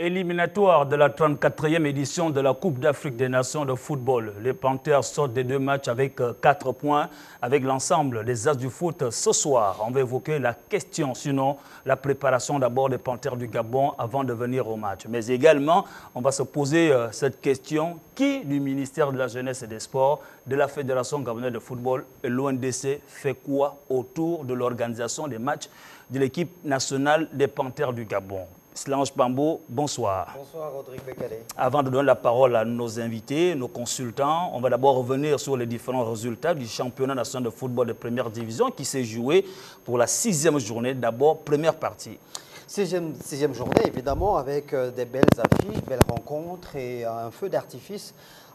éliminatoire de la 34e édition de la Coupe d'Afrique des Nations de football. Les Panthères sortent des deux matchs avec 4 points avec l'ensemble des As du foot ce soir. On va évoquer la question, sinon la préparation d'abord des Panthères du Gabon avant de venir au match. Mais également, on va se poser cette question, qui du ministère de la Jeunesse et des Sports, de la Fédération gabonaise de football et l'ONDC fait quoi autour de l'organisation des matchs de l'équipe nationale des Panthères du Gabon? Slange Pambo, bonsoir. Bonsoir, Rodrigue Bekele. Avant de donner la parole à nos invités, nos consultants, on va d'abord revenir sur les différents résultats du championnat national de football de première division qui s'est joué pour la 6e journée. D'abord, première partie. Sixième journée, évidemment, avec des belles affiches, belles rencontres et un feu d'artifice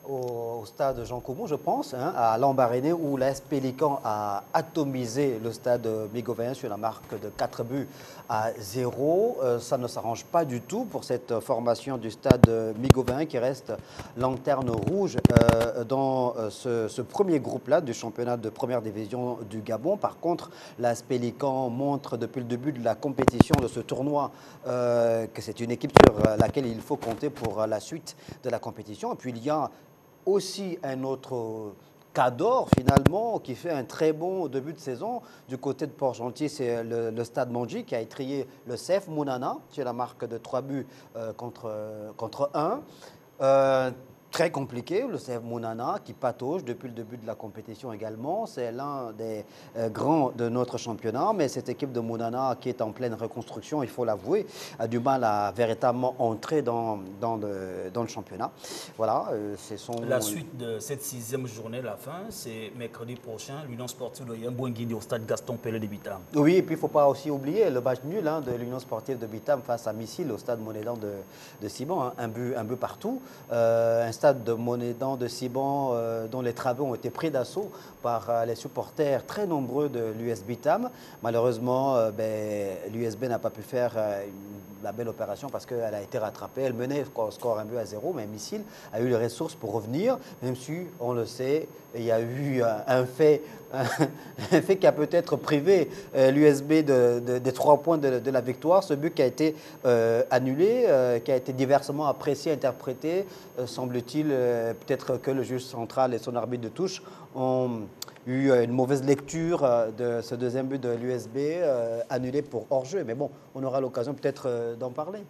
au stade Jean Coumont, je pense, à Lambaréné, où l'AS Pélican a atomisé le stade Migovayen sur la marque de 4-0. Ça ne s'arrange pas du tout pour cette formation du stade Migovayen qui reste lanterne rouge dans ce premier groupe-là du championnat de première division du Gabon. Par contre, l'AS Pélican montre depuis le début de la compétition de ce tournoi que c'est une équipe sur laquelle il faut compter pour la suite de la compétition. Et puis il y a aussi un autre Cador, finalement, qui fait un très bon début de saison. Du côté de Port-Gentil, c'est le Stade Mondji qui a étrié le CF Mounana sur la marque de 3 buts contre 1. Très compliqué, le CF Mounana qui patauge depuis le début de la compétition également. C'est l'un des grands de notre championnat, mais cette équipe de Mounana qui est en pleine reconstruction, il faut l'avouer, a du mal à véritablement entrer dans le championnat. Voilà, c'est son... La suite de cette 6e journée, la fin, c'est mercredi prochain, l'Union sportive de Yambouingidi au stade Gaston Pelé de Bitam. Oui, et puis il ne faut pas aussi oublier le match nul de l'Union sportive de Bitam face à Missile au stade Monédan de Siban, un but partout. Un stade de Monédan de Siban dont les travaux ont été pris d'assaut par les supporters très nombreux de l'US Bitam. Malheureusement, l'USB n'a pas pu faire la belle opération parce qu'elle a été rattrapée. Elle menait au score 1-0, mais Missile a eu les ressources pour revenir, même si, on le sait, il y a eu un fait qui a peut-être privé l'USB des 3 points de la victoire. Ce but qui a été annulé, qui a été diversement apprécié, interprété, semble-t-il, peut-être que le juge central et son arbitre de touche ont eu une mauvaise lecture de ce deuxième but de l'USB annulé pour hors-jeu. Mais bon, on aura l'occasion peut-être d'en parler.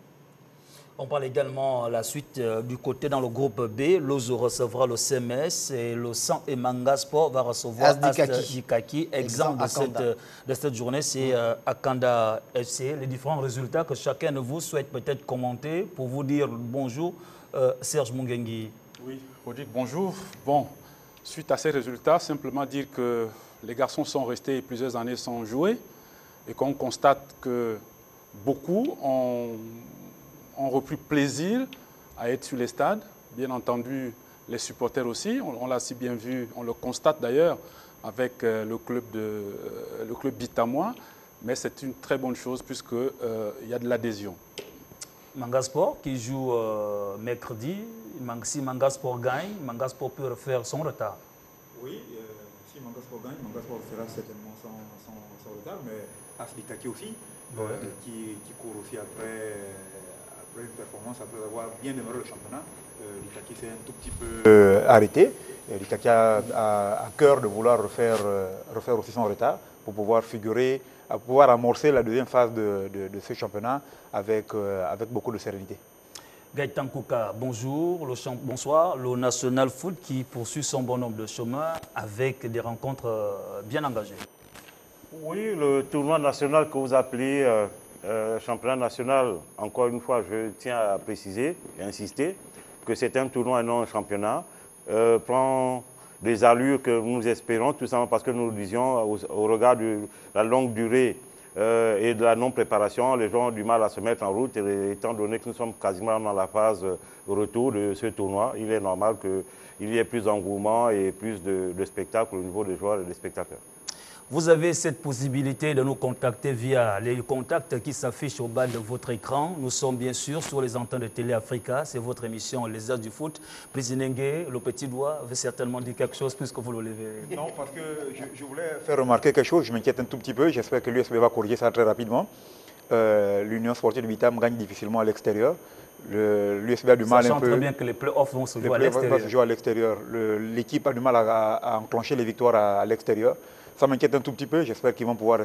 On parle également la suite du côté dans le groupe B. Lozo recevra le CMS et le Sang et Manga Sport va recevoir Asdikaki. Exemple de cette journée, c'est Akanda FC. Les différents résultats que chacun de vous souhaite peut-être commenter pour vous dire bonjour. Serge Mungengi. Oui, Rodrigue, bonjour. Bon, suite à ces résultats, simplement dire que les garçons sont restés plusieurs années sans jouer et qu'on constate que beaucoup ont repris plaisir à être sur les stades. Bien entendu, les supporters aussi. On l'a si bien vu, on le constate d'ailleurs avec le club bitamois. Mais c'est une très bonne chose puisqu'il y a de l'adhésion. Mangasport qui joue mercredi. Si Mangasport gagne, Mangasport peut refaire son retard. Oui, si Mangasport gagne, Mangasport fera certainement son retard. Mais Asdikaki aussi, qui court aussi après une performance, après avoir bien démarré le championnat. L'Itaki s'est un tout petit peu arrêté. L'Itaki a à cœur de vouloir refaire aussi son retard pour pouvoir figurer, à pouvoir amorcer la deuxième phase de ce championnat avec beaucoup de sérénité. Gaëtan Kouka, bonjour, bonsoir. Le National Foot qui poursuit son bon nombre de chemin avec des rencontres bien engagées. Oui, le tournoi national que vous appelez championnat national, encore une fois, je tiens à préciser et insister que c'est un tournoi et non un championnat, prend des allures que nous espérons, tout simplement parce que nous le disions, au regard de la longue durée et de la non-préparation, les gens ont du mal à se mettre en route, et étant donné que nous sommes quasiment dans la phase retour de ce tournoi, il est normal qu'il y ait plus d'engouement et plus de spectacles au niveau des joueurs et des spectateurs. Vous avez cette possibilité de nous contacter via les contacts qui s'affichent au bas de votre écran. Nous sommes bien sûr sur les antennes de Télé Africa. C'est votre émission Les As du Foot. Président, le petit doigt veut certainement dire quelque chose puisque vous le levez. Non, parce que je voulais faire remarquer quelque chose. Je m'inquiète un tout petit peu. J'espère que l'USB va corriger ça très rapidement. L'Union sportive de Bitam gagne difficilement à l'extérieur. L'USB a du mal un peu. Sachant très bien que les playoffs vont se jouer à l'extérieur. Vont se jouer à l'extérieur. L'équipe a du mal à enclencher les victoires à l'extérieur. Ça m'inquiète un tout petit peu. J'espère qu'ils vont pouvoir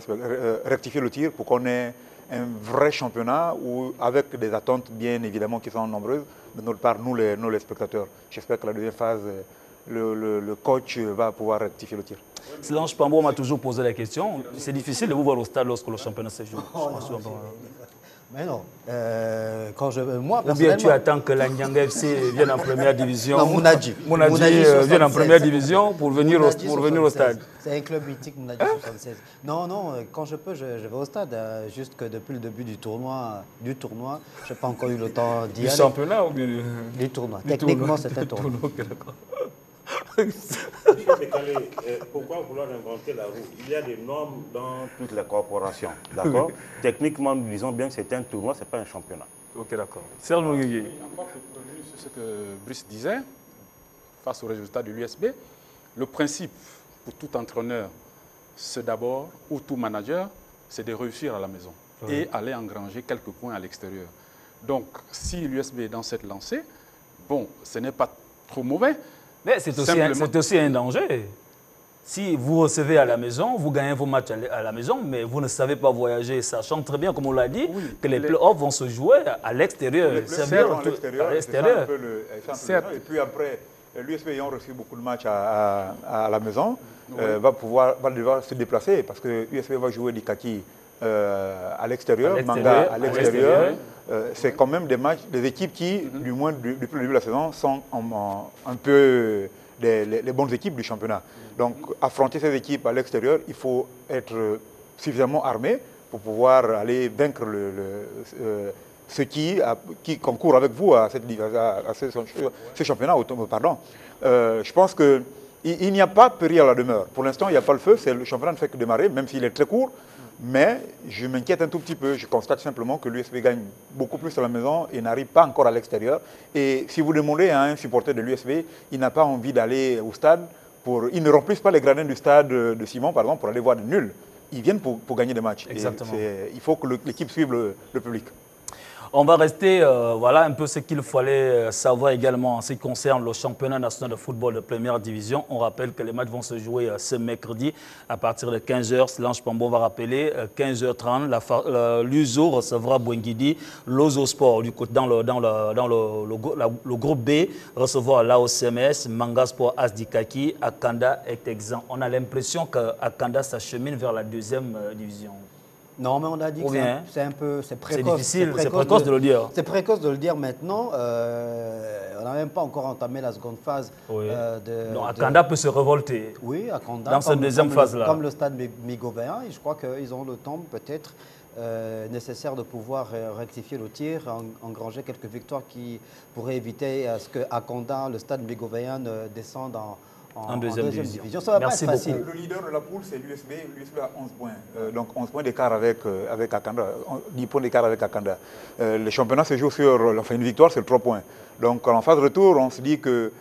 rectifier le tir pour qu'on ait un vrai championnat où, avec des attentes bien évidemment qui sont nombreuses de notre part, nous les spectateurs. J'espère que la deuxième phase, le coach va pouvoir rectifier le tir. Solange Pambo m'a toujours posé la question. C'est difficile de vous voir au stade lorsque le championnat se joue. Mais non. Moi, ou bien tu attends que la Nyanga FC vienne en première division. Non, Mounadji. Vienne en première division pour venir au stade. C'est un club mythique, Mounadji 76. Non, quand je peux, je vais au stade. Juste que depuis le début du tournoi, je n'ai pas encore eu le temps d'y aller. Du championnat ou bien du tournoi. Techniquement, c'est un tournoi. Pourquoi vouloir inventer la roue? Il y a des normes dans toutes les corporations, d'accord? Techniquement, nous disons bien que c'est un tournoi, ce n'est pas un championnat. Ok, d'accord. Serge Monguengui. Encore pour revenir sur ce que Brice disait, face au résultat de l'USB, le principe pour tout entraîneur, c'est d'abord, ou tout manager, c'est de réussir à la maison et aller engranger quelques points à l'extérieur. Donc, si l'USB est dans cette lancée, bon, ce n'est pas trop mauvais. Mais c'est aussi un danger. Si vous recevez à la maison, vous gagnez vos matchs à la maison, mais vous ne savez pas voyager, sachant très bien, comme on l'a dit, que les playoffs vont se jouer à l'extérieur. C'est bien à l'extérieur. Et puis après, l'USB ayant reçu beaucoup de matchs à la maison, va devoir se déplacer parce que l'USB va jouer du kaki à l'extérieur, Manga à l'extérieur. C'est quand même des équipes qui, du moins depuis le début de la saison, sont un peu les bonnes équipes du championnat. Donc, affronter ces équipes à l'extérieur, il faut être suffisamment armé pour aller vaincre ceux qui concourent avec vous à ce championnat. Pardon. Je pense qu'il n'y a pas péril à la demeure. Pour l'instant, il n'y a pas le feu. Le championnat ne fait que démarrer, même s'il est très court. Mais je m'inquiète un tout petit peu. Je constate simplement que l'USB gagne beaucoup plus à la maison et n'arrive pas encore à l'extérieur. Et si vous demandez à un supporter de l'USB, il n'a pas envie d'aller au stade. Ils ne remplissent pas les gradins du stade de Simon, par exemple, pour aller voir des nuls. Ils viennent pour gagner des matchs. Exactement. Il faut que l'équipe suive le public. On va rester, voilà un peu ce qu'il fallait savoir également en ce qui concerne le championnat national de football de première division. On rappelle que les matchs vont se jouer ce mercredi à partir de 15h. Solange Pambo va rappeler, 15h30, l'USO recevra Bouengidi, l'Ozo Sport dans le groupe B recevoir l'AOCMS, Manga Sport Asdikaki, Akanda est exempt. On a l'impression qu'Akanda s'achemine vers la deuxième division. Non, mais on a dit que c'est précoce. C'est difficile, c'est précoce de le dire. C'est précoce de le dire maintenant. On n'a même pas encore entamé la seconde phase. Oui. Akanda peut se révolter. Oui, Akanda. Dans cette deuxième phase-là. Comme le stade Migovéen. Et je crois qu'ils ont le temps peut-être nécessaire de pouvoir rectifier le tir, engranger quelques victoires qui pourraient éviter à ce que Akanda, le stade Migovéen, descende en deuxième division. Ça va pas être facile. Le leader de la poule, c'est l'USB. L'USB a 11 points. Donc 11 points d'écart avec Akanda. 10 points d'écart avec Akanda. Le championnat se joue sur une victoire, c'est 3 points. Donc en phase retour, on se dit que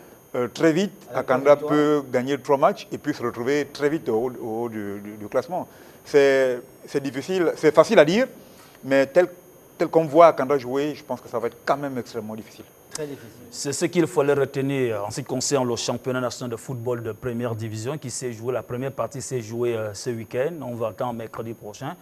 très vite, Akanda peut gagner 3 matchs et puis se retrouver très vite au haut du classement. C'est difficile, c'est facile à dire, mais tel qu'on voit Akanda jouer, je pense que ça va être quand même extrêmement difficile. Très difficile. C'est ce qu'il fallait retenir en ce qui concerne le championnat national de football de première division qui s'est joué. La première partie s'est jouée ce week-end. On va attendre mercredi prochain.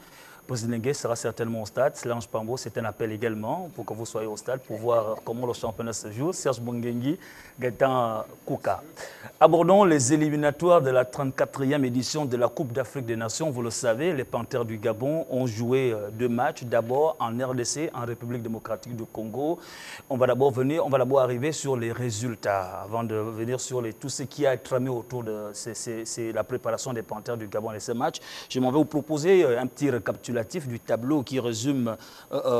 Posilingue sera certainement au stade. Solange Pambo, c'est un appel également pour que vous soyez au stade pour voir comment le championnat se joue. Serge Monguengui, Gaëtan Kouka. Abordons les éliminatoires de la 34e édition de la Coupe d'Afrique des Nations. Vous le savez, les Panthères du Gabon ont joué 2 matchs. D'abord en RDC, en République démocratique du Congo. On va d'abord arriver sur les résultats avant de venir sur tout ce qui a tramé autour de la préparation des Panthères du Gabon et ces matchs. Je m'en vais vous proposer un petit récapitulatif du tableau qui résume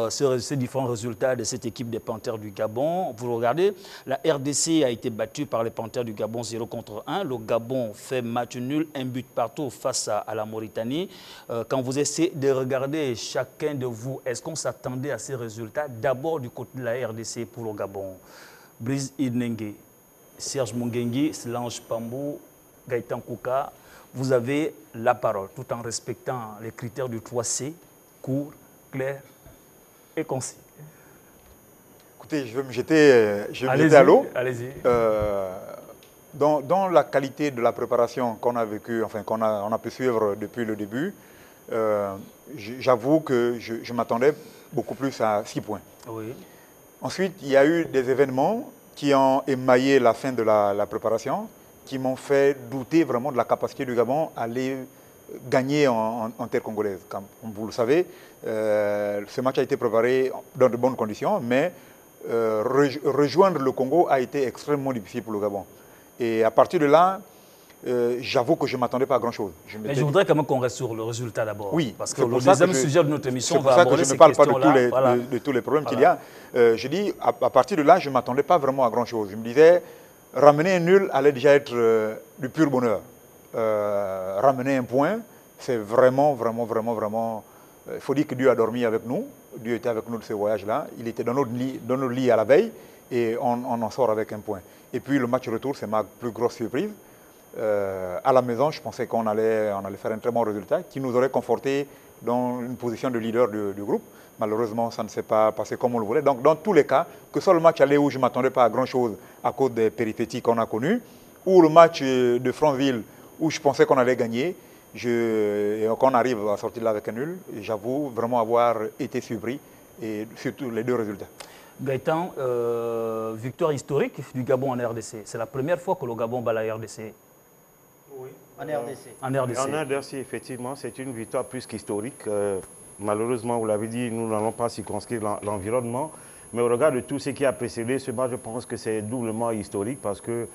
ces différents résultats de cette équipe des Panthères du Gabon. Vous regardez, la RDC a été battue par les Panthères du Gabon 0-1. Le Gabon fait match nul, 1 but partout face à la Mauritanie. Quand vous essayez de regarder chacun de vous, est-ce qu'on s'attendait à ces résultats? D'abord du côté de la RDC pour le Gabon. Brice Idnengue, Serge Monguengui, Solange Pambo, Gaëtan Kouka, vous avez la parole, tout en respectant les critères du 3C, court, clair et concis. Écoutez, je vais me jeter à l'eau. Allez-y. Dans la qualité de la préparation qu'on a vécue, enfin on a pu suivre depuis le début, j'avoue que je m'attendais beaucoup plus à 6 points. Oui. Ensuite, il y a eu des événements qui ont émaillé la fin de la préparation, qui m'ont fait douter vraiment de la capacité du Gabon à aller gagner en terre congolaise. Comme vous le savez, ce match a été préparé dans de bonnes conditions, mais rejoindre le Congo a été extrêmement difficile pour le Gabon. Et à partir de là, j'avoue que je ne m'attendais pas à grand-chose. Mais je voudrais quand même qu'on reste sur le résultat d'abord. Oui, parce que le deuxième sujet de notre émission va aborder ces questions-là. C'est pour ça que je ne questions-là. parle pas de tous les problèmes qu'il y a. Je dis, à partir de là, je ne m'attendais pas vraiment à grand-chose. Je me disais, ramener un nul allait déjà être du pur bonheur. Ramener un point, c'est vraiment... Il faut dire que Dieu a dormi avec nous. Dieu était avec nous de ce voyage-là. Il était dans notre lit à la veille et on en sort avec un point. Et puis le match retour, c'est ma plus grosse surprise. À la maison, je pensais qu'on allait faire un très bon résultat qui nous aurait conforté dans une position de leader du groupe. Malheureusement, ça ne s'est pas passé comme on le voulait. Donc, dans tous les cas, que ce soit le match aller où je ne m'attendais pas à grand-chose à cause des péripéties qu'on a connues, ou le match de Franceville où je pensais qu'on allait gagner, et qu'on arrive à sortir là avec un nul, j'avoue vraiment avoir été surpris, et surtout les deux résultats. Gaëtan, victoire historique du Gabon en RDC. C'est la première fois que le Gabon bat la RDC. Oui, en RDC. En RDC. En RDC, effectivement, c'est une victoire plus qu'historique. Malheureusement, vous l'avez dit, nous n'allons pas circonscrire l'environnement. Mais au regard de tout ce qui a précédé ce match, je pense que c'est doublement historique parce que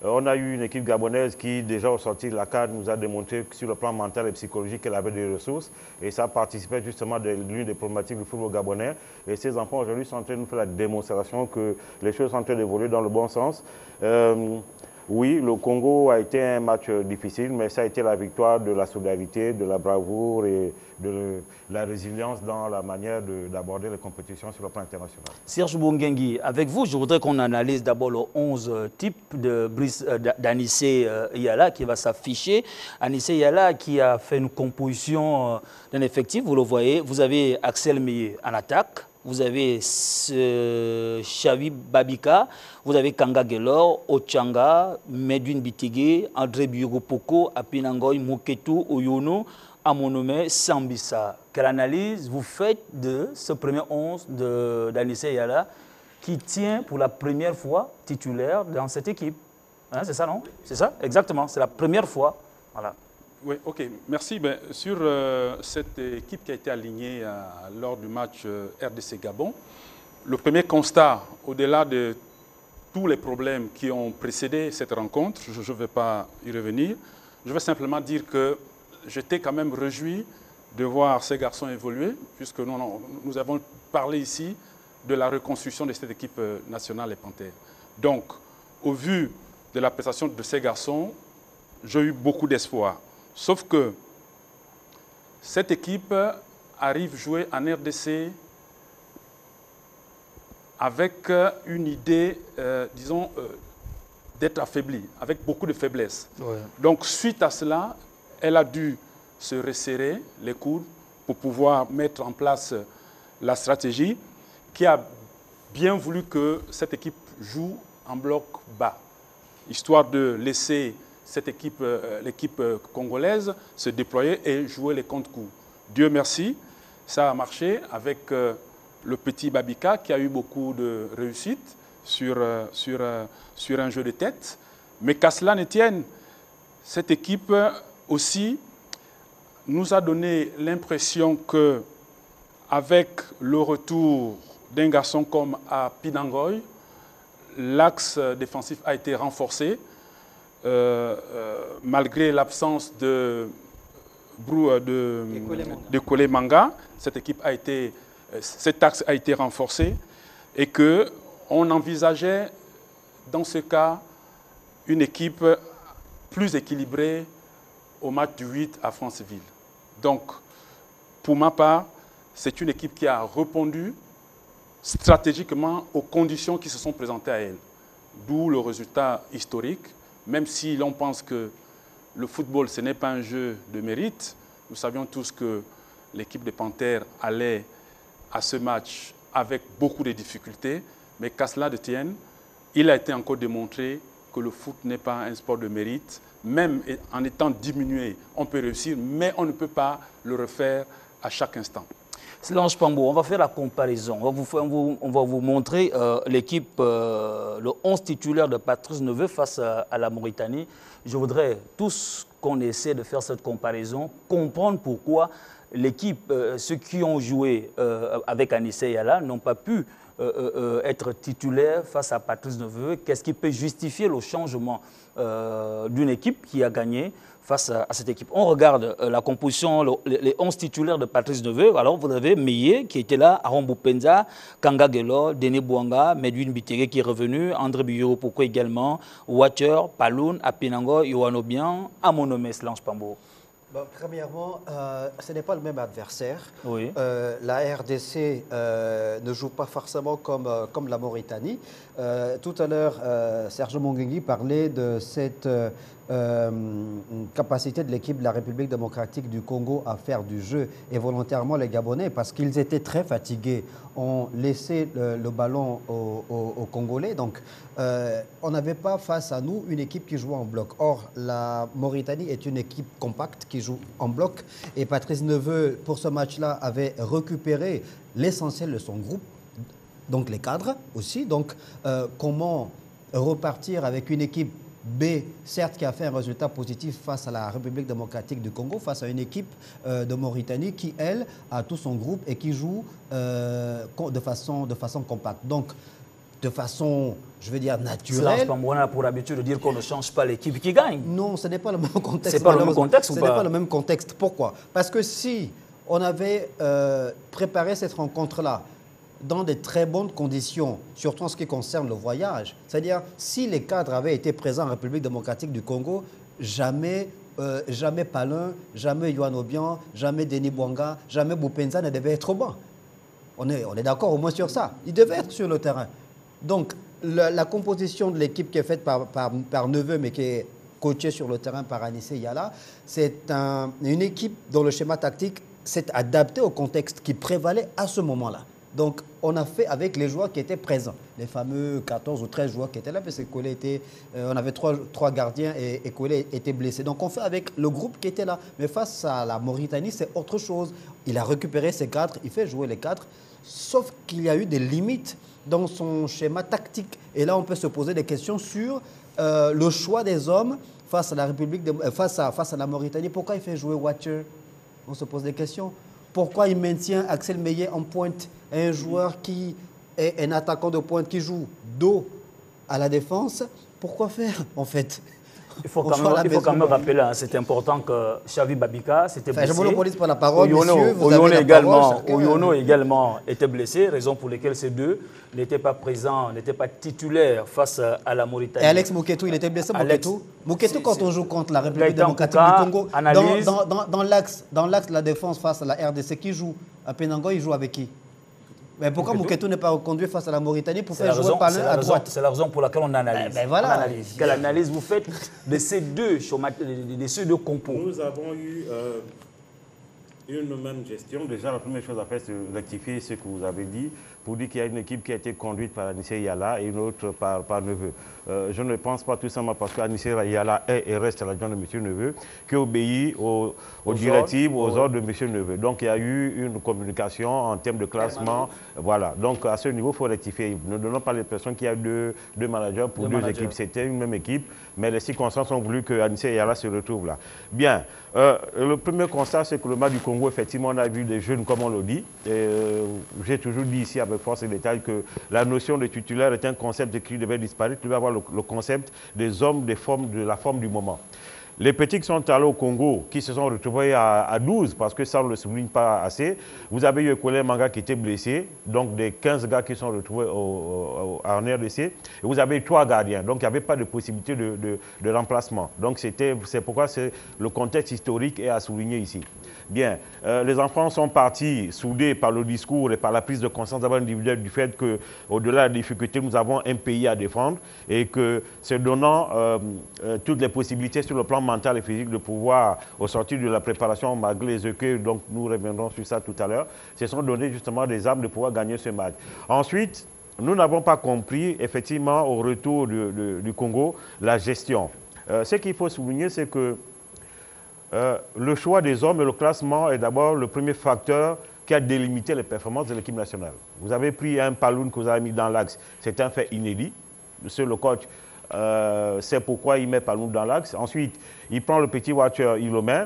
on a eu une équipe gabonaise qui, déjà au sortir de la CAN, nous a démontré que sur le plan mental et psychologique, qu'elle avait des ressources. Et ça participait justement de l'une des problématiques du football gabonais. Et ces enfants aujourd'hui sont en train de nous faire la démonstration que les choses sont en train d'évoluer dans le bon sens. Oui, le Congo a été un match difficile, mais ça a été la victoire de la solidarité, de la bravoure et de la résilience dans la manière d'aborder les compétitions sur le plan international. Serge Bongengi, avec vous, je voudrais qu'on analyse d'abord le 11 type d'Anissé Yala qui va s'afficher. Anissé Yala qui a fait une composition d'un effectif, vous le voyez. Vous avez Axel Meillet en attaque. Vous avez Xavi Babika, vous avez Kanga Gelor, Ochanga, Medwin Bitégué, André Biogopoko, Apinangoy, Moketu, Oyono, Amonome, Sambissa. Quelle analyse vous faites de ce premier 11 d'Anissé Yala qui tient pour la première fois titulaire dans cette équipe? Hein, c'est ça, non? C'est ça? Exactement, c'est la première fois. Voilà. Oui, ok, merci. Ben, sur cette équipe qui a été alignée lors du match RDC-Gabon, le premier constat, au-delà de tous les problèmes qui ont précédé cette rencontre, je ne vais pas y revenir, je vais simplement dire que j'étais quand même réjoui de voir ces garçons évoluer, puisque nous avons parlé ici de la reconstruction de cette équipe nationale, les Panthères. Donc, au vu de la prestation de ces garçons, j'ai eu beaucoup d'espoir. Sauf que cette équipe arrive jouer en RDC avec une idée, disons, d'être affaiblie, avec beaucoup de faiblesses. Ouais. Donc, suite à cela, elle a dû se resserrer les coudes pour pouvoir mettre en place la stratégie qui a bien voulu que cette équipe joue en bloc bas, histoire de laisser cette équipe, l'équipe congolaise, se déployer et jouer les contre-coups. Dieu merci, ça a marché avec le petit Babika qui a eu beaucoup de réussite sur un jeu de tête. Mais qu'à cela ne tienne, cette équipe aussi nous a donné l'impression qu'avec le retour d'un garçon comme Apinangoy, l'axe défensif a été renforcé. Malgré l'absence de Kole Manga, cet axe a été renforcé et qu'on envisageait dans ce cas une équipe plus équilibrée au match du 8 à Franceville. Donc, pour ma part, c'est une équipe qui a répondu stratégiquement aux conditions qui se sont présentées à elle. D'où le résultat historique. Même si l'on pense que le football, ce n'est pas un jeu de mérite, nous savions tous que l'équipe des Panthères allait à ce match avec beaucoup de difficultés, mais qu'à cela ne tienne, il a été encore démontré que le foot n'est pas un sport de mérite. Même en étant diminué, on peut réussir, mais on ne peut pas le refaire à chaque instant. Lange Pambo, on va faire la comparaison. On va vous montrer l'équipe, le 11 titulaire de Patrice Neveu face à la Mauritanie. Je voudrais tous qu'on essaie de faire cette comparaison, comprendre pourquoi l'équipe, ceux qui ont joué avec Anissé Yala n'ont pas pu être titulaires face à Patrice Neveu. Qu'est-ce qui peut justifier le changement d'une équipe qui a gagné face à cette équipe? On regarde la composition, les 11 titulaires de Patrice Neveu. Alors, vous avez Meillé qui était là, Aaron Boupenza, Kanga Gelo, Denis Bouanga, Medwin Bitere qui est revenu, André Buyoro Poko également, Watcher, Paloun, Apinango, Yoanobian, Amonome, Lange Pambo. Bon, premièrement, ce n'est pas le même adversaire. Oui. La RDC ne joue pas forcément comme la Mauritanie. Tout à l'heure, Serge Monguengui parlait de cette capacité de l'équipe de la République démocratique du Congo à faire du jeu. Et volontairement, les Gabonais, parce qu'ils étaient très fatigués, ont laissé le ballon aux Congolais. Donc, on n'avait pas face à nous une équipe qui joue en bloc. Or, la Mauritanie est une équipe compacte qui joue en bloc. Et Patrice Neveu, pour ce match-là, avait récupéré l'essentiel de son groupe, donc les cadres aussi. Donc, comment repartir avec une équipe B, certes, qui a fait un résultat positif face à la République démocratique du Congo, face à une équipe de Mauritanie qui, elle, a tout son groupe et qui joue de façon compacte. Donc, de façon, je veux dire, naturelle. On a pour habitude de dire qu'on ne change pas l'équipe qui gagne. Non, ce n'est pas le même contexte. C'est pas le même contexte ou pas? Ce n'est pas le même contexte. Pourquoi? Parce que si on avait préparé cette rencontre-là dans de très bonnes conditions, surtout en ce qui concerne le voyage, c'est-à-dire si les cadres avaient été présents en République démocratique du Congo, jamais Palin, jamais Yohan Obiang, jamais Denis Bouanga, jamais Boupenza ne devait être au banc. On est d'accord au moins sur ça. Il devait être sur le terrain. Donc, la composition de l'équipe qui est faite par Neveu, mais qui est coachée sur le terrain par Anissé Yala, c'est une équipe dont le schéma tactique s'est adapté au contexte qui prévalait à ce moment-là. Donc, on a fait avec les joueurs qui étaient présents, les fameux 14 ou 13 joueurs qui étaient là, parce que Kouélé était, on avait trois gardiens et Kouélé était blessé. Donc, on fait avec le groupe qui était là. Mais face à la Mauritanie, c'est autre chose. Il a récupéré ses cadres, il fait jouer les cadres, sauf qu'il y a eu des limites dans son schéma tactique. Et là, on peut se poser des questions sur le choix des hommes face à la République, face à la Mauritanie. Pourquoi il fait jouer Watcher? On se pose des questions. Pourquoi il maintient Axel Meillet en pointe, un joueur qui est un attaquant de pointe qui joue dos à la défense? Pourquoi faire, en fait? Il faut quand même rappeler, hein, c'est important que Xavi Babika s'était blessé. Je ne monopolise pas la parole, monsieur. Oyono également était blessé, raison pour laquelle ces deux n'étaient pas présents, n'étaient pas titulaires face à la Mauritanie. Et Alex Mouketou, il était blessé, Mouketou, quand on joue contre la République démocratique du Congo, dans l'axe de la défense face à la RDC, qui joue? À Penango, il joue avec qui? Mais pourquoi Mouketou n'est pas reconduit face à la Mauritanie pour faire jouer Palin à droite? C'est la raison pour laquelle on analyse. Voilà. Quelle analyse vous faites de ces deux compos? Nous avons eu une même gestion. Déjà, la première chose à faire, c'est rectifier ce que vous avez dit, pour dire qu'il y a une équipe qui a été conduite par Anissé Yala et une autre par Neveu. Je ne pense pas tout simplement parce qu'Anissé Yala est et reste l'adjoint de M. Neveu, qui obéit aux directives, aux ordres de M. Neveu. Donc il y a eu une communication en termes de classement. Voilà. Donc à ce niveau, il faut rectifier. Ne donnons pas l'impression qu'il y a deux managers pour deux équipes. C'était une même équipe, mais les circonstances ont voulu que Anissé Yala se retrouve là. Bien. Le premier constat, c'est que le match du Congo, effectivement, on a vu des jeunes, comme on le dit. J'ai toujours dit ici avec force et détail que la notion de titulaire est un concept qui devait disparaître. Il devait avoir le concept des hommes, de la forme du moment. Les petits qui sont allés au Congo, qui se sont retrouvés à 12, parce que ça, on ne le souligne pas assez. Vous avez eu Kouélé Manga qui était blessé, donc des 15 gars qui sont retrouvés en RDC. Et vous avez eu 3 gardiens, donc il n'y avait pas de possibilité de remplacement. Donc c'est pourquoi le contexte historique est à souligner ici. Bien, les enfants sont partis soudés par le discours et par la prise de conscience d'abord individuelle du fait qu'au-delà des difficultés, nous avons un pays à défendre et que se donnant toutes les possibilités sur le plan mental et physique de pouvoir, au sortir de la préparation, malgré les écueils, donc nous reviendrons sur ça tout à l'heure, se sont donnés justement des armes de pouvoir gagner ce match. Ensuite, nous n'avons pas compris, effectivement, au retour du Congo, la gestion. Ce qu'il faut souligner, c'est que le choix des hommes et le classement est d'abord le premier facteur qui a délimité les performances de l'équipe nationale. Vous avez pris un Paloun que vous avez mis dans l'axe, c'est un fait inédit. Le coach sait pourquoi il met Paloun dans l'axe. Ensuite, il prend le petit Watcher, il le met.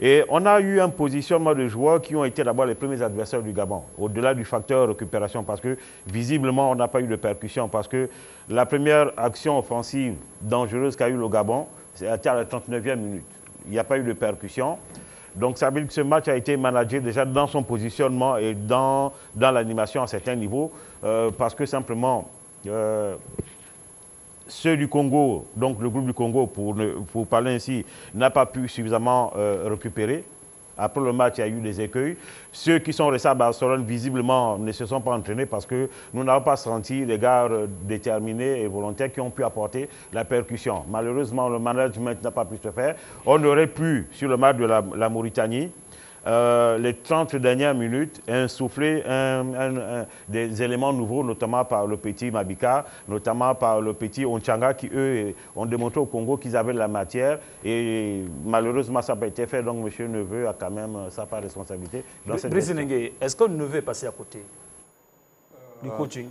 Et on a eu un positionnement de joueurs qui ont été d'abord les premiers adversaires du Gabon, au-delà du facteur récupération, parce que visiblement, on n'a pas eu de percussion, parce que la première action offensive dangereuse qu'a eu le Gabon, c'était à la 39e minute. Il n'y a pas eu de percussion. Donc, ça veut dire que ce match a été managé déjà dans son positionnement et dans l'animation à certains niveaux, parce que simplement, ceux du Congo, donc le groupe du Congo, pour parler ainsi, n'a pas pu suffisamment récupérer. Après le match, il y a eu des écueils. Ceux qui sont restés à Barcelone, visiblement, ne se sont pas entraînés parce que nous n'avons pas senti les gars déterminés et volontaires qui ont pu apporter la percussion. Malheureusement, le management n'a pas pu se faire. On aurait pu, sur le match de la Mauritanie, les 30 dernières minutes, insuffler des éléments nouveaux, notamment par le petit Mabika, notamment par le petit Onchanga, qui, eux, ont démontré au Congo qu'ils avaient de la matière. Et malheureusement, ça n'a pas été fait. Donc, M. Neveu a quand même sa part de responsabilité. Brice Nengue, est-ce que Neveu est passé à côté du coaching?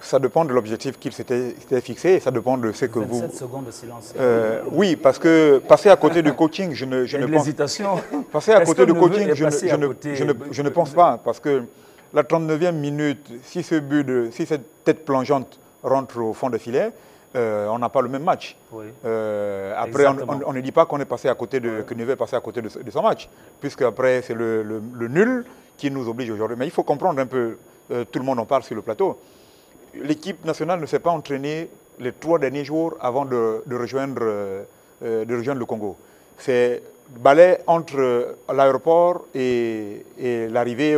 Ça dépend de l'objectif qu'il s'était fixé et ça dépend de ce que 27 secondes de silence. Oui, parce que passer à côté du coaching, je ne pense... L'hésitation. Passer à côté du coaching, je ne pense pas. Parce que la 39e minute, si cette tête plongeante rentre au fond des filets, on n'a pas le même match. Oui. Après, on ne dit pas qu'on est passé à côté que Neveu est passé à côté de son match, puisque après c'est le nul qui nous oblige aujourd'hui. Mais il faut comprendre un peu, tout le monde en parle sur le plateau. L'équipe nationale ne s'est pas entraînée les 3 derniers jours avant de rejoindre le Congo. C'est balai entre l'aéroport et l'arrivée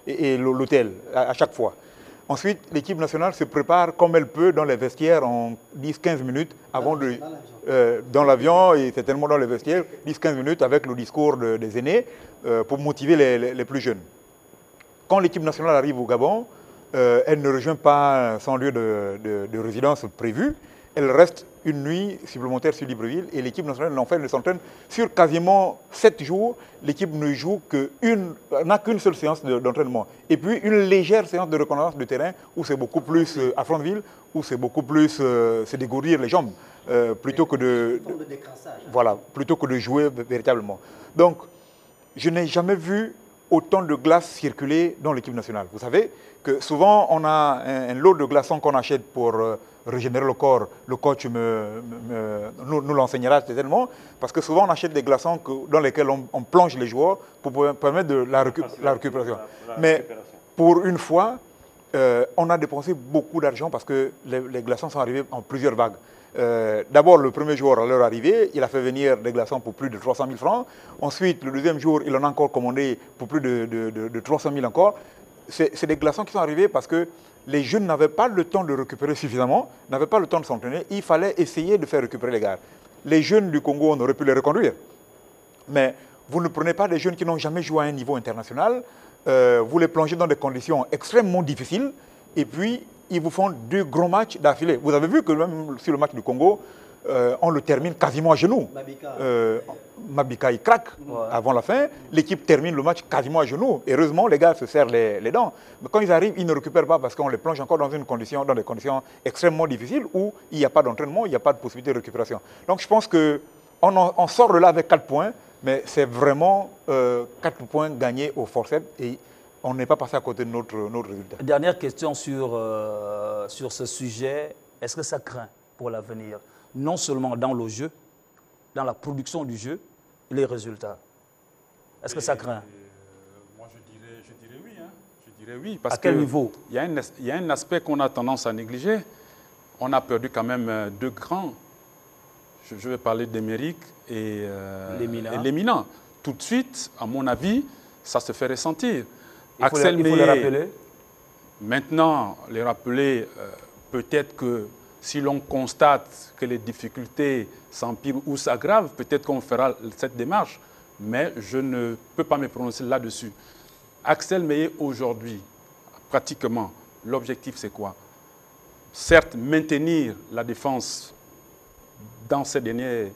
et l'hôtel à chaque fois. Ensuite, l'équipe nationale se prépare comme elle peut dans les vestiaires en 10-15 minutes avant dans l'avion et certainement dans les vestiaires, 10-15 minutes avec le discours des aînés pour motiver les plus jeunes. Quand l'équipe nationale arrive au Gabon, elle ne rejoint pas son lieu de résidence prévu. Elle reste une nuit supplémentaire sur Libreville et l'équipe nationale ne s'entraîne sur quasiment 7 jours. L'équipe ne joue n'a qu'une seule séance d'entraînement. Et puis une légère séance de reconnaissance de terrain où c'est beaucoup plus à Frontville, où c'est beaucoup plus se dégourdir les jambes plutôt que de jouer véritablement. Donc, je n'ai jamais vu autant de glace circuler dans l'équipe nationale. Vous savez que souvent, on a un lot de glaçons qu'on achète pour régénérer le corps. Le coach nous l'enseignera certainement, parce que souvent, on achète des glaçons dans lesquels on plonge les joueurs pour permettre de la récupération. Mais pour une fois, on a dépensé beaucoup d'argent parce que les glaçons sont arrivés en plusieurs vagues. D'abord, le premier jour, à leur arrivée, il a fait venir des glaçons pour plus de 300 000 francs. Ensuite, le deuxième jour, il en a encore commandé pour plus de 300 000 encore. C'est des glaçons qui sont arrivés parce que les jeunes n'avaient pas le temps de récupérer suffisamment, n'avaient pas le temps de s'entraîner. Il fallait essayer de faire récupérer les gars. Les jeunes du Congo, on aurait pu les reconduire. Mais vous ne prenez pas des jeunes qui n'ont jamais joué à un niveau international, vous les plongez dans des conditions extrêmement difficiles, et puis ils vous font 2 gros matchs d'affilée. Vous avez vu que même sur le match du Congo, on le termine quasiment à genoux. Mabika, il craque avant la fin. L'équipe termine le match quasiment à genoux. Heureusement, les gars se serrent les dents. Mais quand ils arrivent, ils ne récupèrent pas parce qu'on les plonge encore dans des conditions extrêmement difficiles où il n'y a pas d'entraînement, il n'y a pas de possibilité de récupération. Donc je pense qu'on sort de là avec 4 points, mais c'est vraiment 4 points gagnés au forceps et on n'est pas passé à côté de notre résultat. Dernière question sur ce sujet. Est-ce que ça craint pour l'avenir? Non seulement dans le jeu, dans la production du jeu, les résultats. Est-ce que ça craint? Moi, je dirais oui. Hein. Je dirais oui. Parce à quel niveau? Il y a un aspect qu'on a tendance à négliger. On a perdu quand même 2 grands je vais parler d'Emerick et Lemina. Tout de suite, à mon avis, ça se fait ressentir. Il faut les rappeler. Maintenant, les rappeler, peut-être que si l'on constate que les difficultés s'empirent ou s'aggravent, peut-être qu'on fera cette démarche, mais je ne peux pas me prononcer là-dessus. Axel Meillet, aujourd'hui, pratiquement, l'objectif c'est quoi? Certes, maintenir la défense dans ces derniers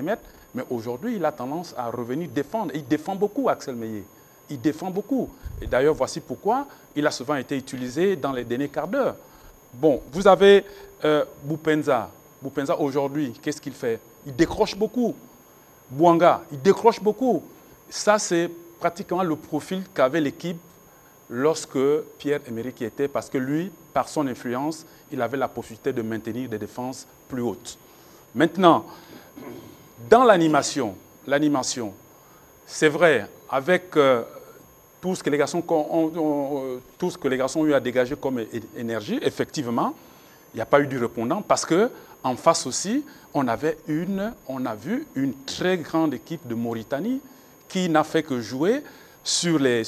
mètres, mais aujourd'hui, il a tendance à revenir défendre. Et il défend beaucoup, Axel Meillet. Il défend beaucoup. Et d'ailleurs, voici pourquoi il a souvent été utilisé dans les derniers quarts d'heure. Bon, vous avez Boupenza. Boupenza, aujourd'hui, qu'est-ce qu'il fait? Il décroche beaucoup. Bouanga, il décroche beaucoup. Ça, c'est pratiquement le profil qu'avait l'équipe lorsque Pierre-Emerick y était, parce que lui, par son influence, il avait la possibilité de maintenir des défenses plus hautes. Maintenant, dans l'animation, c'est vrai, avec tout ce que les garçons ont eu à dégager comme énergie, effectivement, il n'y a pas eu du répondant parce qu'en face aussi, on a vu une très grande équipe de Mauritanie qui n'a fait que jouer sur les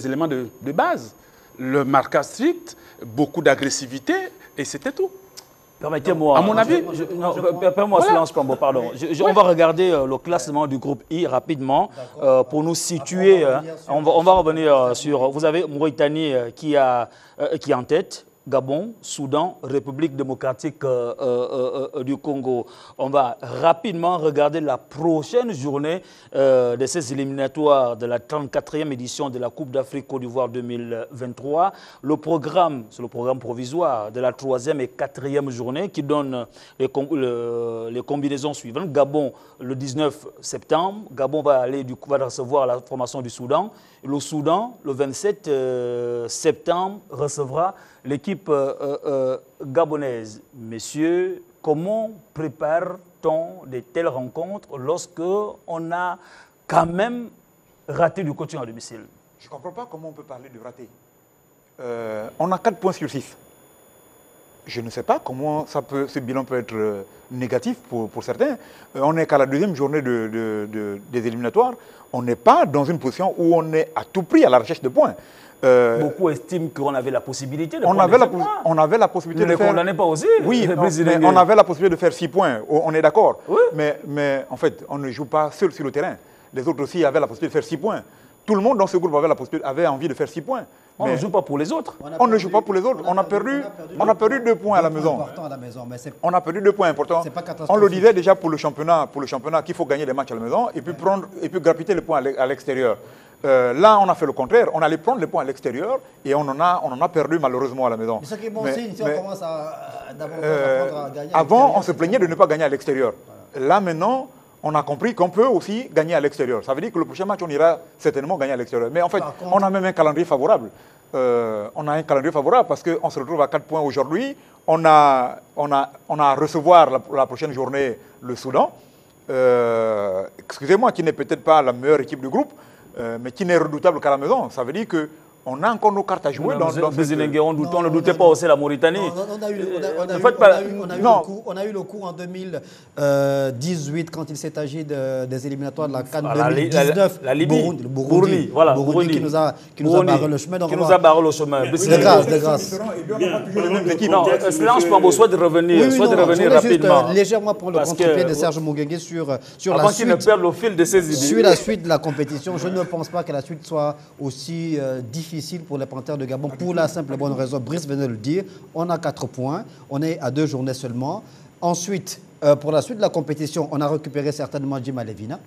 éléments de base. Le marquage strict, beaucoup d'agressivité et c'était tout. Permettez-moi, à mon avis, permettez-moi, Silence Pambo, pardon. On va regarder le classement du groupe I rapidement pour nous situer. On va revenir sur. Vous avez Mauritanie qui est en tête. Gabon, Soudan, République démocratique du Congo. On va rapidement regarder la prochaine journée de ces éliminatoires de la 34e édition de la Coupe d'Afrique Côte d'Ivoire 2023. Le programme, c'est le programme provisoire de la 3e et 4e journée qui donne les combinaisons suivantes. Gabon, le 19 septembre. Gabon va recevoir la formation du Soudan. Le Soudan, le 27 septembre, recevra l'équipe gabonaise. Messieurs, comment prépare-t-on de telles rencontres lorsqu'on a quand même raté du coaching à domicile? Je ne comprends pas comment on peut parler de raté. On a 4 points sur 6. Je ne sais pas comment ce bilan peut être négatif pour certains. On n'est qu'à la 2e journée des éliminatoires. On n'est pas dans une position où on est à tout prix à la recherche de points. Beaucoup estiment qu'on avait la possibilité de on avait la possibilité de faire... Ne les condamnez pas aussi. Oui, mais on avait la possibilité de faire 6 points, on est d'accord. Oui. Mais en fait, on ne joue pas seul sur le terrain. Les autres aussi avaient la possibilité de faire 6 points. Tout le monde dans ce groupe avait envie de faire 6 points. On ne joue pas pour les autres. On ne joue pas pour les autres. On a perdu 2 poins à la maison. On a perdu 2 points importants. On le disait déjà pour le championnat qu'il faut gagner les matchs à la maison et puis grappiller les points à l'extérieur. Là, on a fait le contraire. On allait prendre les points à l'extérieur et on en a perdu malheureusement à la maison. C'est ce qui est bon signe si on commence à gagner. Avant, on se plaignait de ne pas gagner à l'extérieur. Là, maintenant, on a compris qu'on peut aussi gagner à l'extérieur. Ça veut dire que le prochain match, on ira certainement gagner à l'extérieur. Mais en fait, on a même un calendrier favorable. On a un calendrier favorable parce qu'on se retrouve à 4 points aujourd'hui. On a à recevoir la prochaine journée le Soudan. Excusez-moi, qui n'est peut-être pas la meilleure équipe du groupe, mais qui n'est redoutable qu'à la maison. Ça veut dire qu'on a encore nos cartes à jouer. On ne doutait pas aussi la Mauritanie. On a eu le coup en 2018 quand il s'est agi des éliminatoires de la CAN 2019. La Libye. Burundi qui nous a barré le chemin. Qui nous a barré le chemin. De grâce. Non, Silence Pambo, soit de revenir rapidement. Légèrement prendre le contre-pied de Serge Mouguengue sur la suite. Avant qu'il ne perde le fil de ses idées. Sur la suite de la compétition, je ne pense pas que la suite soit aussi difficile pour les Panthères de Gabon pour la simple et bonne raison. Brice venait de le dire, on a 4 points, on est à 2 journées seulement. Ensuite, pour la suite de la compétition, on a récupéré certainement Djima Levina.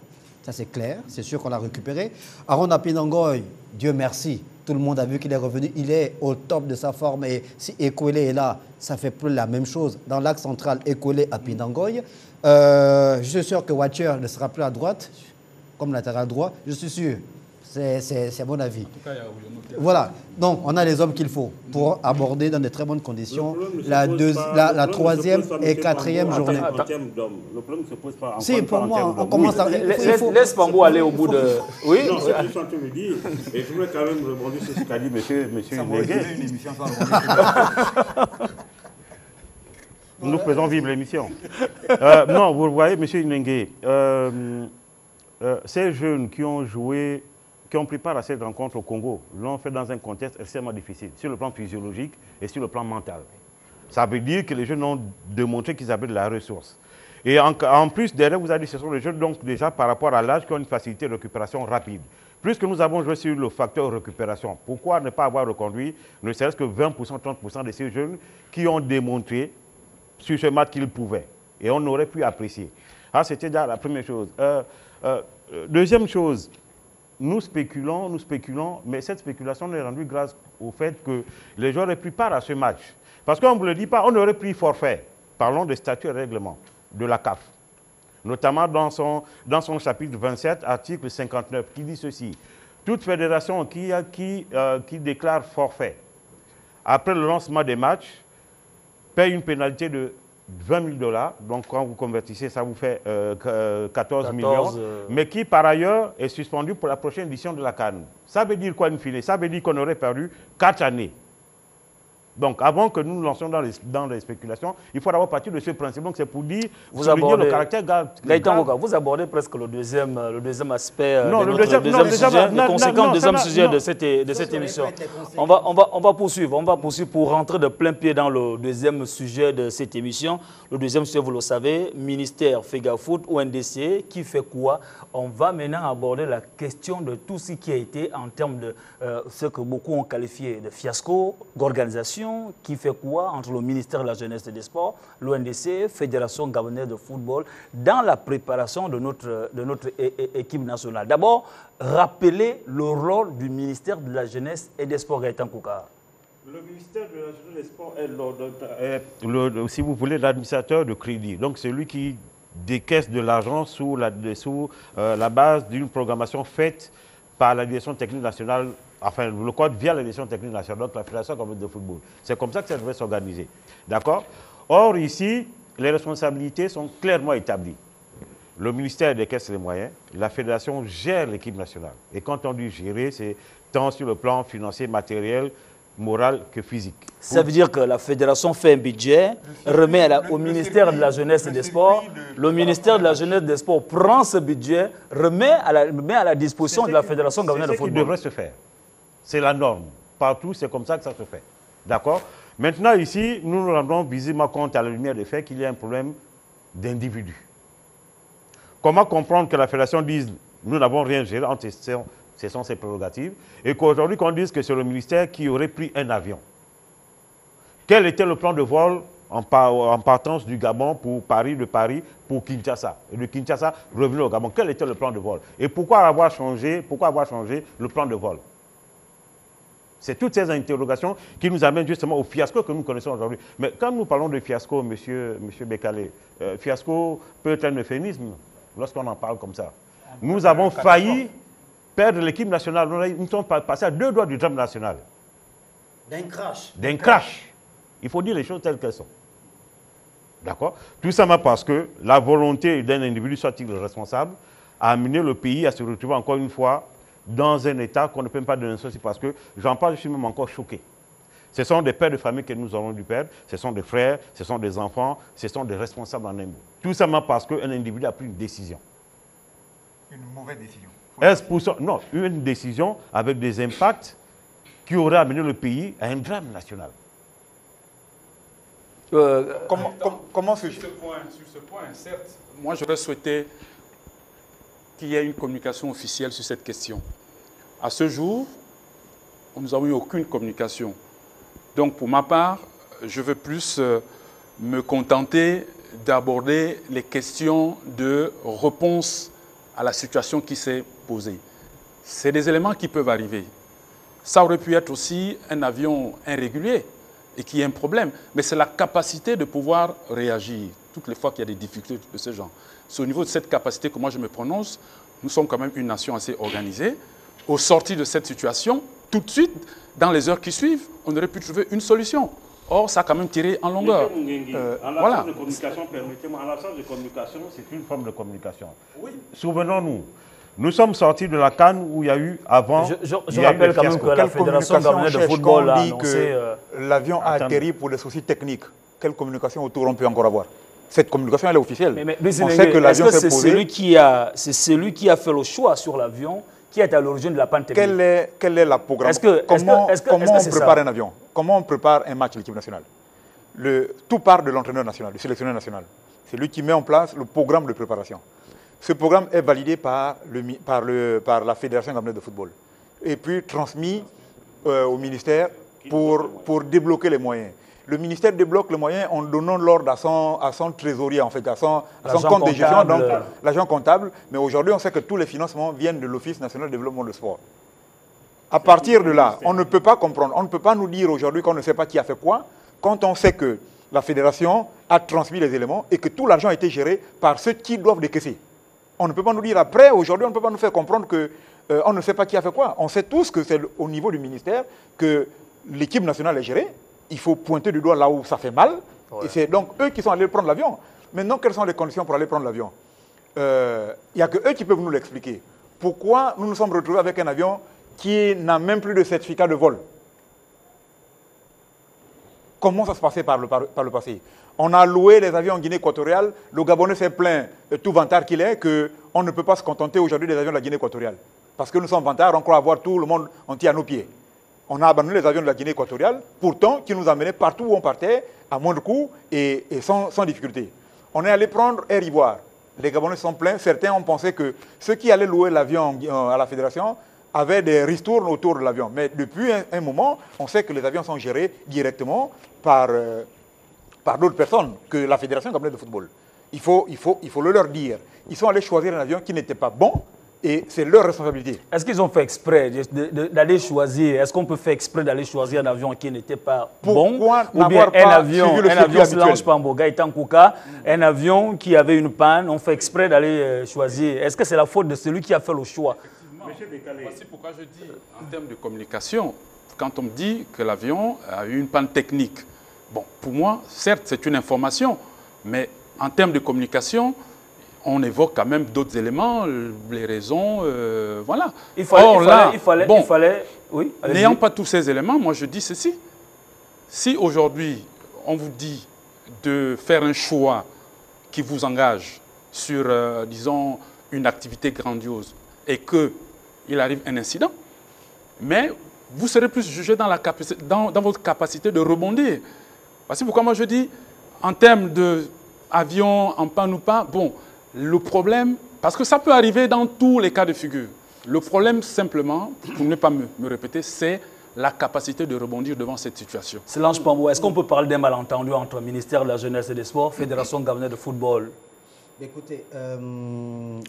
Ça, c'est clair, c'est sûr qu'on l'a récupéré. Aaron Apinangoy, Dieu merci, tout le monde a vu qu'il est revenu. Il est au top de sa forme. Et si Ekwele est là, ça fait plus la même chose. Dans l'axe central, Ekwele Apinangoy. Je suis sûr que Watcher ne sera plus à droite, comme latéral droit. Je suis sûr. C'est mon avis. En tout cas, voilà. Donc, on a les hommes qu'il faut pour aborder dans de très bonnes conditions la 3e et 4e journée. Le problème ne se pose pas en si, pour moi, on commence à... Laisse Pambo aller au bout de... Oui. Non, c'est ce que je suis en train de dire. Et je voulais quand même rebondir sur ce qu'a dit monsieur Légué. Nous faisons vivre l'émission. Non, vous voyez, M. Inengue, ces jeunes qui ont joué, qui ont pris part à cette rencontre au Congo, l'ont fait dans un contexte extrêmement difficile, sur le plan physiologique et sur le plan mental. Ça veut dire que les jeunes ont démontré qu'ils avaient de la ressource. Et en plus, derrière, vous avez dit que ce sont les jeunes, donc déjà par rapport à l'âge, qui ont une facilité de récupération rapide. Plus que nous avons joué sur le facteur récupération, pourquoi ne pas avoir reconduit ne serait-ce que 20%, 30% de ces jeunes qui ont démontré sur ce match qu'ils pouvaient. Et on aurait pu apprécier. Ah, c'était déjà la première chose. Deuxième chose, nous spéculons, mais cette spéculation est rendue grâce au fait que les joueurs aient pris part à ce match. Parce qu'on ne vous le dit pas, on aurait pris forfait. Parlons des statuts et règlements de la CAF. Notamment dans son chapitre 27, article 59, qui dit ceci. Toute fédération qui déclare forfait après le lancement des matchs paye une pénalité de $20 000. Donc quand vous convertissez, ça vous fait 14 millions. Mais qui par ailleurs est suspendu pour la prochaine édition de la CAN. Ça veut dire quoi in fine? Ça veut dire qu'on aurait perdu 4 années. Donc, avant que nous nous lancions dans les spéculations, il faut d'abord partir de ce principe. Donc, c'est pour dire, le caractère grave. Vous abordez presque le deuxième aspect, le conséquent deuxième sujet de cette émission. On va poursuivre pour rentrer de plein pied dans le deuxième sujet de cette émission. Le deuxième sujet, vous le savez, ministère FEGAFOOT ou NDC, qui fait quoi? On va maintenant aborder la question de tout ce qui a été en termes de ce que beaucoup ont qualifié de fiasco, d'organisation. Qui fait quoi entre le ministère de la Jeunesse et des Sports, l'ONDC, Fédération gabonaise de football, dans la préparation de notre équipe nationale. D'abord, rappeler le rôle du ministère de la Jeunesse et des Sports, Gaëtan Koukar. Le ministère de la Jeunesse et des Sports est, si vous voulez, l'administrateur de crédit. Donc, c'est lui qui décaisse de l'argent sous la base d'une programmation faite par la direction technique nationale. Enfin, le code via la direction technique nationale, donc la Fédération gabonaise de football. C'est comme ça que ça devrait s'organiser. D'accord? Or, ici, les responsabilités sont clairement établies. Le ministère décaisse les moyens, la Fédération gère l'équipe nationale. Et quand on dit gérer, c'est tant sur le plan financier, matériel, moral que physique. Ça veut dire que la Fédération fait un budget, remet au ministère de la Jeunesse et des Sports. Le ministère de la Jeunesse et des Sports prend ce budget, met à la disposition de la Fédération gabonaise de football. C'est ce qui devrait se faire. C'est la norme. Partout, c'est comme ça que ça se fait. D'accord? Maintenant, ici, nous nous rendons visiblement compte à la lumière des faits qu'il y a un problème d'individus. Comment comprendre que la Fédération dise « nous n'avons rien géré, ce sont ses prérogatives » et qu'aujourd'hui, qu'on dise que c'est le ministère qui aurait pris un avion? Quel était le plan de vol en partance du Gabon pour Paris, de Paris pour Kinshasa, et de Kinshasa revenir au Gabon? Quel était le plan de vol? Et pourquoi avoir changé le plan de vol? C'est toutes ces interrogations qui nous amènent justement au fiasco que nous connaissons aujourd'hui. Mais quand nous parlons de fiasco, monsieur Bekale, fiasco peut être un euphémisme lorsqu'on en parle comme ça. Nous avons failli perdre l'équipe nationale. Nous sommes passés à 2 doigts du drame national. D'un crash. Il faut dire les choses telles qu'elles sont. D'accord? Tout simplement parce que la volonté d'un individu, soit-il responsable, a amené le pays à se retrouver encore une fois dans un état qu'on ne peut pas dénoncer, parce que j'en parle, je suis même encore choqué. Ce sont des pères de famille que nous avons dû perdre, ce sont des frères, ce sont des enfants, ce sont des responsables en un mot. Tout simplement parce qu'un individu a pris une décision. Une mauvaise décision. Non, une décision avec des impacts qui auraient amené le pays à un drame national. Comment sur ce point, certes, moi j'aurais souhaité qu'il y ait une communication officielle sur cette question. À ce jour, nous n'avons eu aucune communication. Donc, pour ma part, je veux plus me contenter d'aborder les questions de réponse à la situation qui s'est posée. C'est des éléments qui peuvent arriver. Ça aurait pu être aussi un avion irrégulier et qui est un problème. Mais c'est la capacité de pouvoir réagir toutes les fois qu'il y a des difficultés de ce genre. C'est au niveau de cette capacité que moi je me prononce. Nous sommes quand même une nation assez organisée. Au sortir de cette situation, tout de suite, dans les heures qui suivent, on aurait pu trouver une solution. Or, ça a quand même tiré en longueur. Voilà. Permettez-moi, en l'absence de communication, c'est une forme de communication. Oui. Souvenons-nous, nous sommes sortis de la CAN où il y a eu avant... Je rappelle quand même que la Fédération gabonaise de football a annoncé... L'avion a atterri pour des soucis techniques. quelle communication autour on peut encore avoir? Cette communication, elle est officielle. Mais on sait que l'avion s'est posé. C'est celui qui a fait le choix sur l'avion qui est à l'origine de la panne technique. Quelle est la programmation? Comment on prépare un avion? Comment on prépare un match de l'équipe nationale? Tout part de l'entraîneur national, du sélectionneur national. C'est lui qui met en place le programme de préparation. Ce programme est validé par la Fédération gabonaise de football et puis transmis au ministère pour débloquer les moyens. Le ministère débloque les moyens en donnant l'ordre à son trésorier, en fait, à son compte de gestion, donc l'agent comptable. Mais aujourd'hui, on sait que tous les financements viennent de l'Office national de développement du sport. À partir de là, on ne peut pas comprendre, on ne peut pas nous dire aujourd'hui qu'on ne sait pas qui a fait quoi, quand on sait que la fédération a transmis les éléments et que tout l'argent a été géré par ceux qui doivent décaisser. On ne peut pas nous dire après, aujourd'hui, on ne peut pas nous faire comprendre qu'on ne sait pas qui a fait quoi. On sait tous que c'est au niveau du ministère que l'équipe nationale est gérée. Il faut pointer du doigt là où ça fait mal. Ouais. Et c'est donc eux qui sont allés prendre l'avion. Maintenant, quelles sont les conditions pour aller prendre l'avion? Il n'y a que eux qui peuvent nous l'expliquer. Pourquoi nous nous sommes retrouvés avec un avion qui n'a même plus de certificat de vol? Comment ça se passait par le passé? On a loué les avions en Guinée équatoriale. Le Gabonais s'est plaint, tout vantard qu'il est, qu'on ne peut pas se contenter aujourd'hui des avions de la Guinée équatoriale. Parce que nous sommes vantards, on croit avoir tout le monde entier à nos pieds. On a abandonné les avions de la Guinée équatoriale, pourtant qui nous amenaient partout où on partait, à moins de coûts et sans difficulté. On est allé prendre Air Ivoire. Les Gabonais sont pleins. Certains ont pensé que ceux qui allaient louer l'avion à la fédération avaient des ristournes autour de l'avion. Mais depuis un moment, on sait que les avions sont gérés directement par d'autres personnes que la Fédération gabonaise de football. Il faut le leur dire. Ils sont allés choisir un avion qui n'était pas bon. Et c'est leur responsabilité. Est-ce qu'ils ont fait exprès d'aller choisir? Est-ce qu'on peut faire exprès d'aller choisir un avion qui n'était pas bon? Ou bien un avion Slange Pambo, Gaëtan Kouka, un avion qui avait une panne, on fait exprès d'aller choisir. Est-ce que c'est la faute de celui qui a fait le choix? C'est pourquoi je dis, en termes de communication, quand on me dit que l'avion a eu une panne technique, bon, pour moi, certes, c'est une information, mais en termes de communication, on évoque quand même d'autres éléments, les raisons, voilà. Il fallait, oui. N'ayant pas tous ces éléments, moi je dis ceci. Si aujourd'hui, on vous dit de faire un choix qui vous engage sur, disons, une activité grandiose et qu'il arrive un incident, mais vous serez plus jugé dans votre capacité de rebondir. Parce que pourquoi moi je dis, en termes d'avion, en panne ou pas, bon, le problème, parce que ça peut arriver dans tous les cas de figure. Le problème, simplement, pour ne pas me répéter, c'est la capacité de rebondir devant cette situation. Slange Pambo, est-ce qu'on peut parler d'un malentendu entre le ministère de la Jeunesse et des Sports, Fédération gabonaise de football? Écoutez,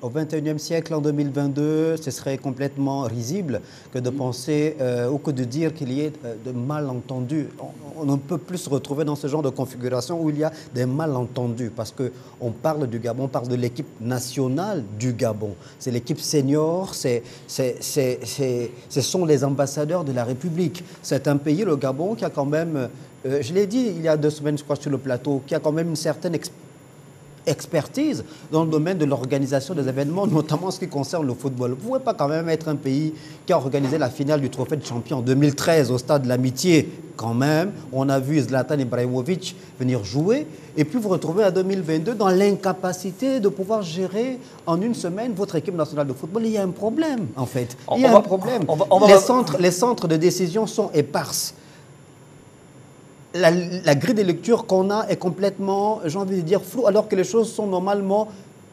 au XXIe siècle, en 2022, ce serait complètement risible que de penser ou que de dire qu'il y ait de malentendus. On ne peut plus se retrouver dans ce genre de configuration où il y a des malentendus parce qu'on parle du Gabon, on parle de l'équipe nationale du Gabon. C'est l'équipe senior, ce sont les ambassadeurs de la République. C'est un pays, le Gabon, qui a quand même, je l'ai dit il y a 2 semaines, je crois, sur le plateau, qui a quand même une certaine expertise dans le domaine de l'organisation des événements, notamment en ce qui concerne le football. Vous ne pouvez pas quand même être un pays qui a organisé la finale du Trophée de champion en 2013 au stade de l'Amitié. Quand même, on a vu Zlatan Ibrahimovic venir jouer et puis vous retrouvez en 2022 dans l'incapacité de pouvoir gérer en une semaine votre équipe nationale de football. Il y a un problème, en fait. Il y a un problème. Les centres de décision sont éparses. La grille de lecture qu'on a est complètement, j'ai envie de dire, floue, alors que les choses sont normalement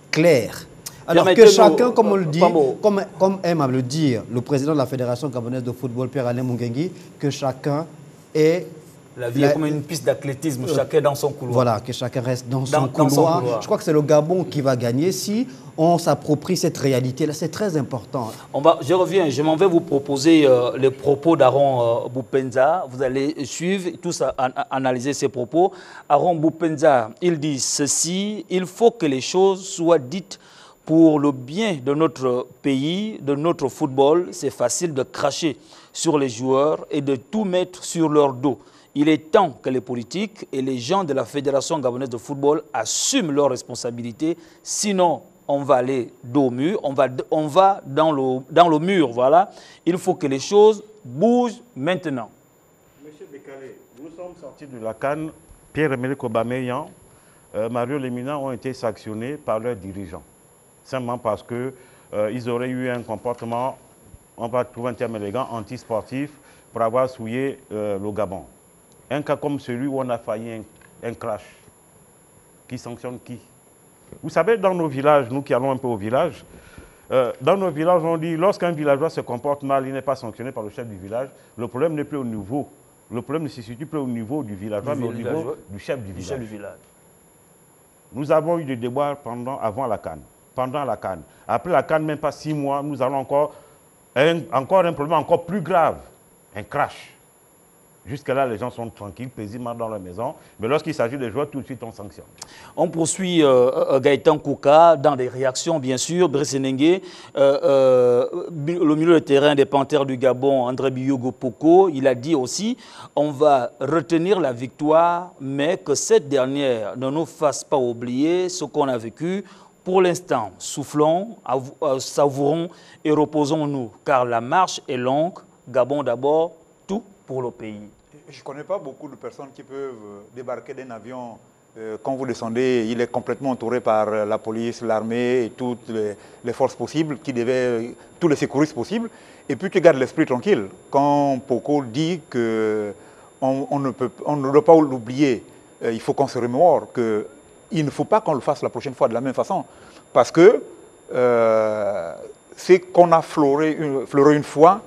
claires. Alors que chacun, comme on le dit, comme aime à le dire le président de la Fédération gabonaise de football, Pierre-Alain Mungengui, que chacun est... La vie est comme une piste d'athlétisme, chacun dans son couloir. Voilà, que chacun reste dans son couloir. Je crois que c'est le Gabon qui va gagner si on s'approprie cette réalité-là. C'est très important. Je reviens, je m'en vais vous proposer les propos d'Aaron Boupenza. Vous allez suivre, tous analyser ces propos. Aaron Boupenza, il dit ceci: il faut que les choses soient dites pour le bien de notre pays, de notre football. C'est facile de cracher sur les joueurs et de tout mettre sur leur dos. Il est temps que les politiques et les gens de la Fédération gabonaise de football assument leurs responsabilités. Sinon, on va aller dos au mur, on va dans le mur. Voilà. Il faut que les choses bougent maintenant. Monsieur Bécalé, nous sommes sortis de la CAN Pierre-Emerick Aubameyang, Mario Lemina ont été sanctionnés par leurs dirigeants. Simplement parce qu'ils auraient eu un comportement, on va trouver un terme élégant, anti-sportif, pour avoir souillé le Gabon. Un cas comme celui où on a failli un crash. Qui sanctionne qui? Vous savez, dans nos villages, nous qui allons un peu au village, dans nos villages, on dit, lorsqu'un villageois se comporte mal, il n'est pas sanctionné par le chef du village, le problème n'est plus au niveau. Le problème ne se situe plus au niveau du villageois, mais au niveau du chef du village. Nous avons eu des débats avant la CAN, pendant la CAN. Après la CAN, même pas 6 mois, nous allons encore un problème encore plus grave, un crash. Jusque-là, les gens sont tranquilles, paisiblement dans leur maison. Mais lorsqu'il s'agit des joueurs, tout de suite, on sanctionne. On poursuit Gaëtan Kouka dans des réactions, bien sûr. Brice Nengue, le milieu de terrain des Panthères du Gabon, André Biyogo Poko, il a dit aussi on va retenir la victoire, mais que cette dernière ne nous fasse pas oublier ce qu'on a vécu. Pour l'instant, soufflons, savourons et reposons-nous, car la marche est longue. Gabon d'abord, tout pour le pays. Je ne connais pas beaucoup de personnes qui peuvent débarquer d'un avion. Quand vous descendez, il est complètement entouré par la police, l'armée et toutes les forces possibles, tous les secouristes possibles. Et puis tu gardes l'esprit tranquille. Quand Poko dit qu'on ne doit pas l'oublier, il faut qu'on se remémore qu'il ne faut pas qu'on le fasse la prochaine fois de la même façon. Parce que ce qu'on a fleuré une fois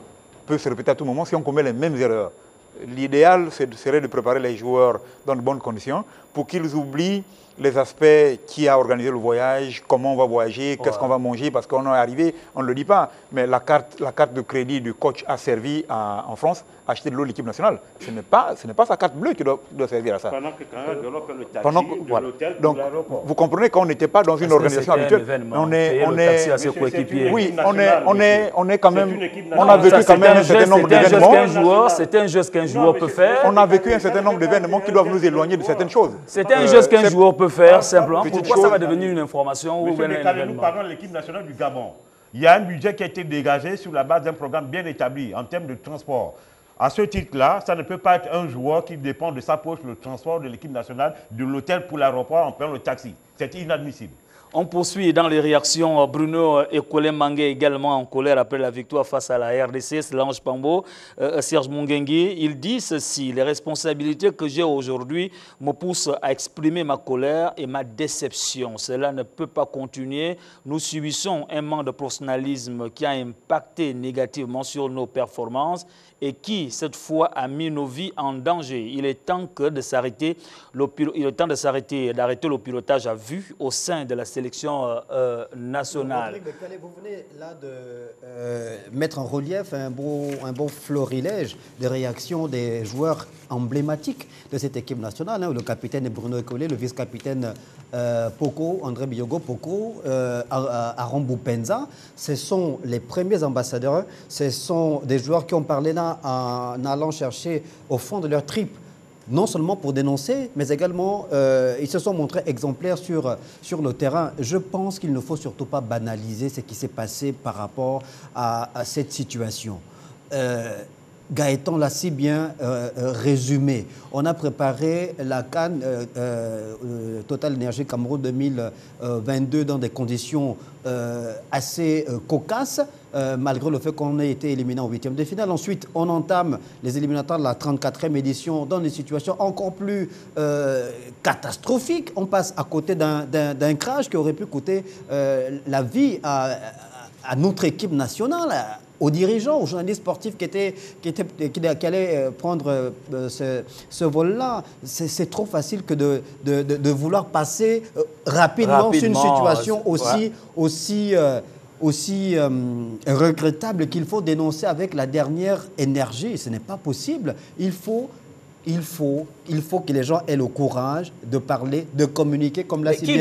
peut se répéter à tout moment si on commet les mêmes erreurs. L'idéal serait de préparer les joueurs dans de bonnes conditions pour qu'ils oublient les aspects qui a organisé le voyage, comment on va voyager, qu'est-ce qu'on va manger, parce qu'on est arrivé, on ne le dit pas, mais la carte de crédit du coach a servi en France à acheter de l'eau de l'équipe nationale. Ce n'est pas sa carte bleue qui doit servir à ça. Pendant que quelqu'un développe le taxi de l'hôtel donc, vous comprenez qu'on n'était pas dans une organisation habituelle. On est quand même, on a vécu quand même un certain nombre d'événements. C'est un geste qu'un joueur peut faire. On a vécu un certain nombre d'événements qui doivent nous éloigner de certaines choses. C'est un geste qu'un joueur peut faire simplement. Pourquoi ça va devenir une information ou un événement? Nous parlons de l'équipe nationale du Gabon. Il y a un budget qui a été dégagé sur la base d'un programme bien établi en termes de transport. À ce titre-là, ça ne peut pas être un joueur qui dépend de sa poche, le transport de l'équipe nationale, de l'hôtel pour l'aéroport en prenant le taxi. C'est inadmissible. On poursuit dans les réactions. Bruno Ekole Mangé également en colère après la victoire face à la RDC, Lange Pambo, Serge Mungengi. Il dit ceci: les responsabilités que j'ai aujourd'hui me poussent à exprimer ma colère et ma déception. Cela ne peut pas continuer. Nous subissons un manque de professionnalisme qui a impacté négativement sur nos performances et qui, cette fois, a mis nos vies en danger. Il est temps d'arrêter le pilotage à vue au sein de la sélection nationale. Vous venez là de mettre en relief un beau florilège de réactions des joueurs emblématiques de cette équipe nationale. Le capitaine Bruno Ekole, le vice-capitaine Poko, André Biyogo Poko, Aaron Boupenza. Ce sont les premiers ambassadeurs. Ce sont des joueurs qui ont parlé là en allant chercher au fond de leur tripes, non seulement pour dénoncer, mais également ils se sont montrés exemplaires sur le terrain. Je pense qu'il ne faut surtout pas banaliser ce qui s'est passé par rapport à cette situation. Gaëtan l'a si bien résumé. On a préparé la CAN Total Énergie Cameroun 2022 dans des conditions assez cocasses, malgré le fait qu'on ait été éliminé en 8e de finale. Ensuite, on entame les éliminatoires de la 34e édition dans des situations encore plus catastrophiques. On passe à côté d'un crash qui aurait pu coûter la vie à notre équipe nationale, aux dirigeants, aux journalistes sportifs qui allaient prendre ce vol-là. C'est trop facile que de vouloir passer rapidement sur une situation aussi regrettable qu'il faut dénoncer avec la dernière énergie. Ce n'est pas possible. Il faut que les gens aient le courage de parler, de communiquer, comme l'a si bien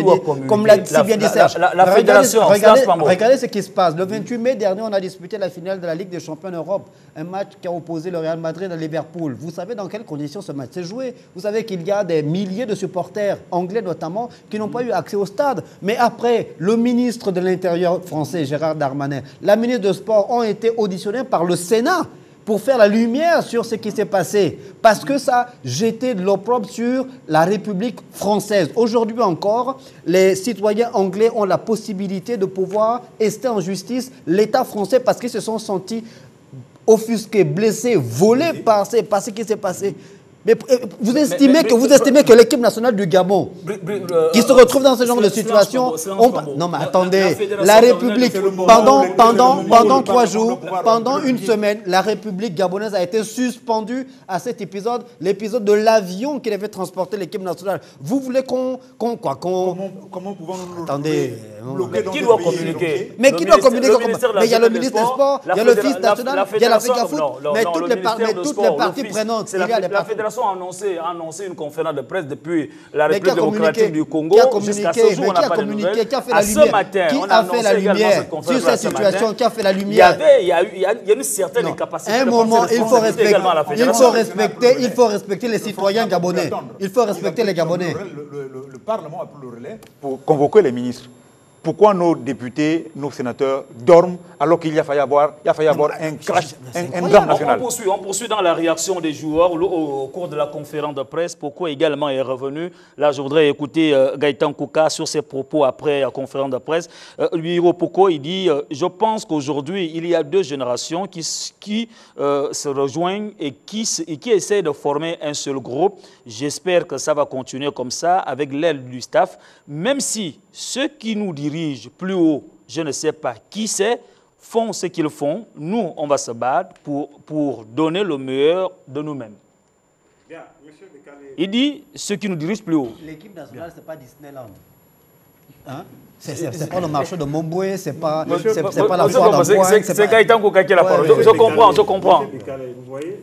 dit Serge. La fédération, regardez ce qui se passe. Le 28 mai dernier, on a disputé la finale de la Ligue des Champions d'Europe. Un match qui a opposé le Real Madrid à Liverpool. Vous savez dans quelles conditions ce match s'est joué? Vous savez qu'il y a des milliers de supporters, anglais notamment, qui n'ont pas eu accès au stade. Mais après, le ministre de l'Intérieur français, Gérard Darmanin, la ministre de Sport ont été auditionnés par le Sénat pour faire la lumière sur ce qui s'est passé. Parce que ça jetait de l'opprobre sur la République française. Aujourd'hui encore, les citoyens anglais ont la possibilité de pouvoir ester en justice l'État français parce qu'ils se sont sentis offusqués, blessés, volés par ce qui s'est passé. Mais vous estimez que l'équipe nationale du Gabon, qui se retrouve dans ce genre de situation, non mais attendez, la République, pendant 3 jours, pendant une semaine, la République gabonaise a été suspendue à cet épisode, l'épisode de l'avion qui devait transporter l'équipe nationale. Vous voulez comment pouvons-nous attendez, qui doit communiquer? Mais qui doit communiquer? Mais il y a le ministre des Sports, il y a le fils national, il y a la FECAFOOT, mais toutes les parties prenantes, il y a les parties. A annoncé une conférence de presse depuis la République démocratique du Congo. Jusqu'à ce jour, on n'a pas de nouvelles. À ce matin, on a annoncé également cette conférence sur cette situation. Qui a fait la lumière? Il y a une certaine incapacité. À un moment, il faut respecter les citoyens gabonais. Il faut respecter les Gabonais. Le Parlement a pris le relais pour convoquer les ministres. Pourquoi nos députés, nos sénateurs dorment alors qu'il a failli avoir un crash, un drame national? On poursuit dans la réaction des joueurs au cours de la conférence de presse. Pourquoi également est revenu? Là, je voudrais écouter Gaëtan Kouka sur ses propos après la conférence de presse. Lui, Poko, il dit « Je pense qu'aujourd'hui, il y a 2 générations qui se rejoignent et qui essaient de former un seul groupe. J'espère que ça va continuer comme ça avec l'aide du staff, même si ceux qui nous dirigent plus haut, je ne sais pas qui c'est, font ce qu'ils font. Nous, on va se battre pour donner le meilleur de nous-mêmes. » Il dit ceux qui nous dirigent plus haut. L'équipe nationale, ce n'est pas Disneyland. Hein? C'est pas le marché de Momboué, c'est pas la foire d'Amboine. C'est Gaëtan Kouka qui a la parole. Je comprends. Vous voyez,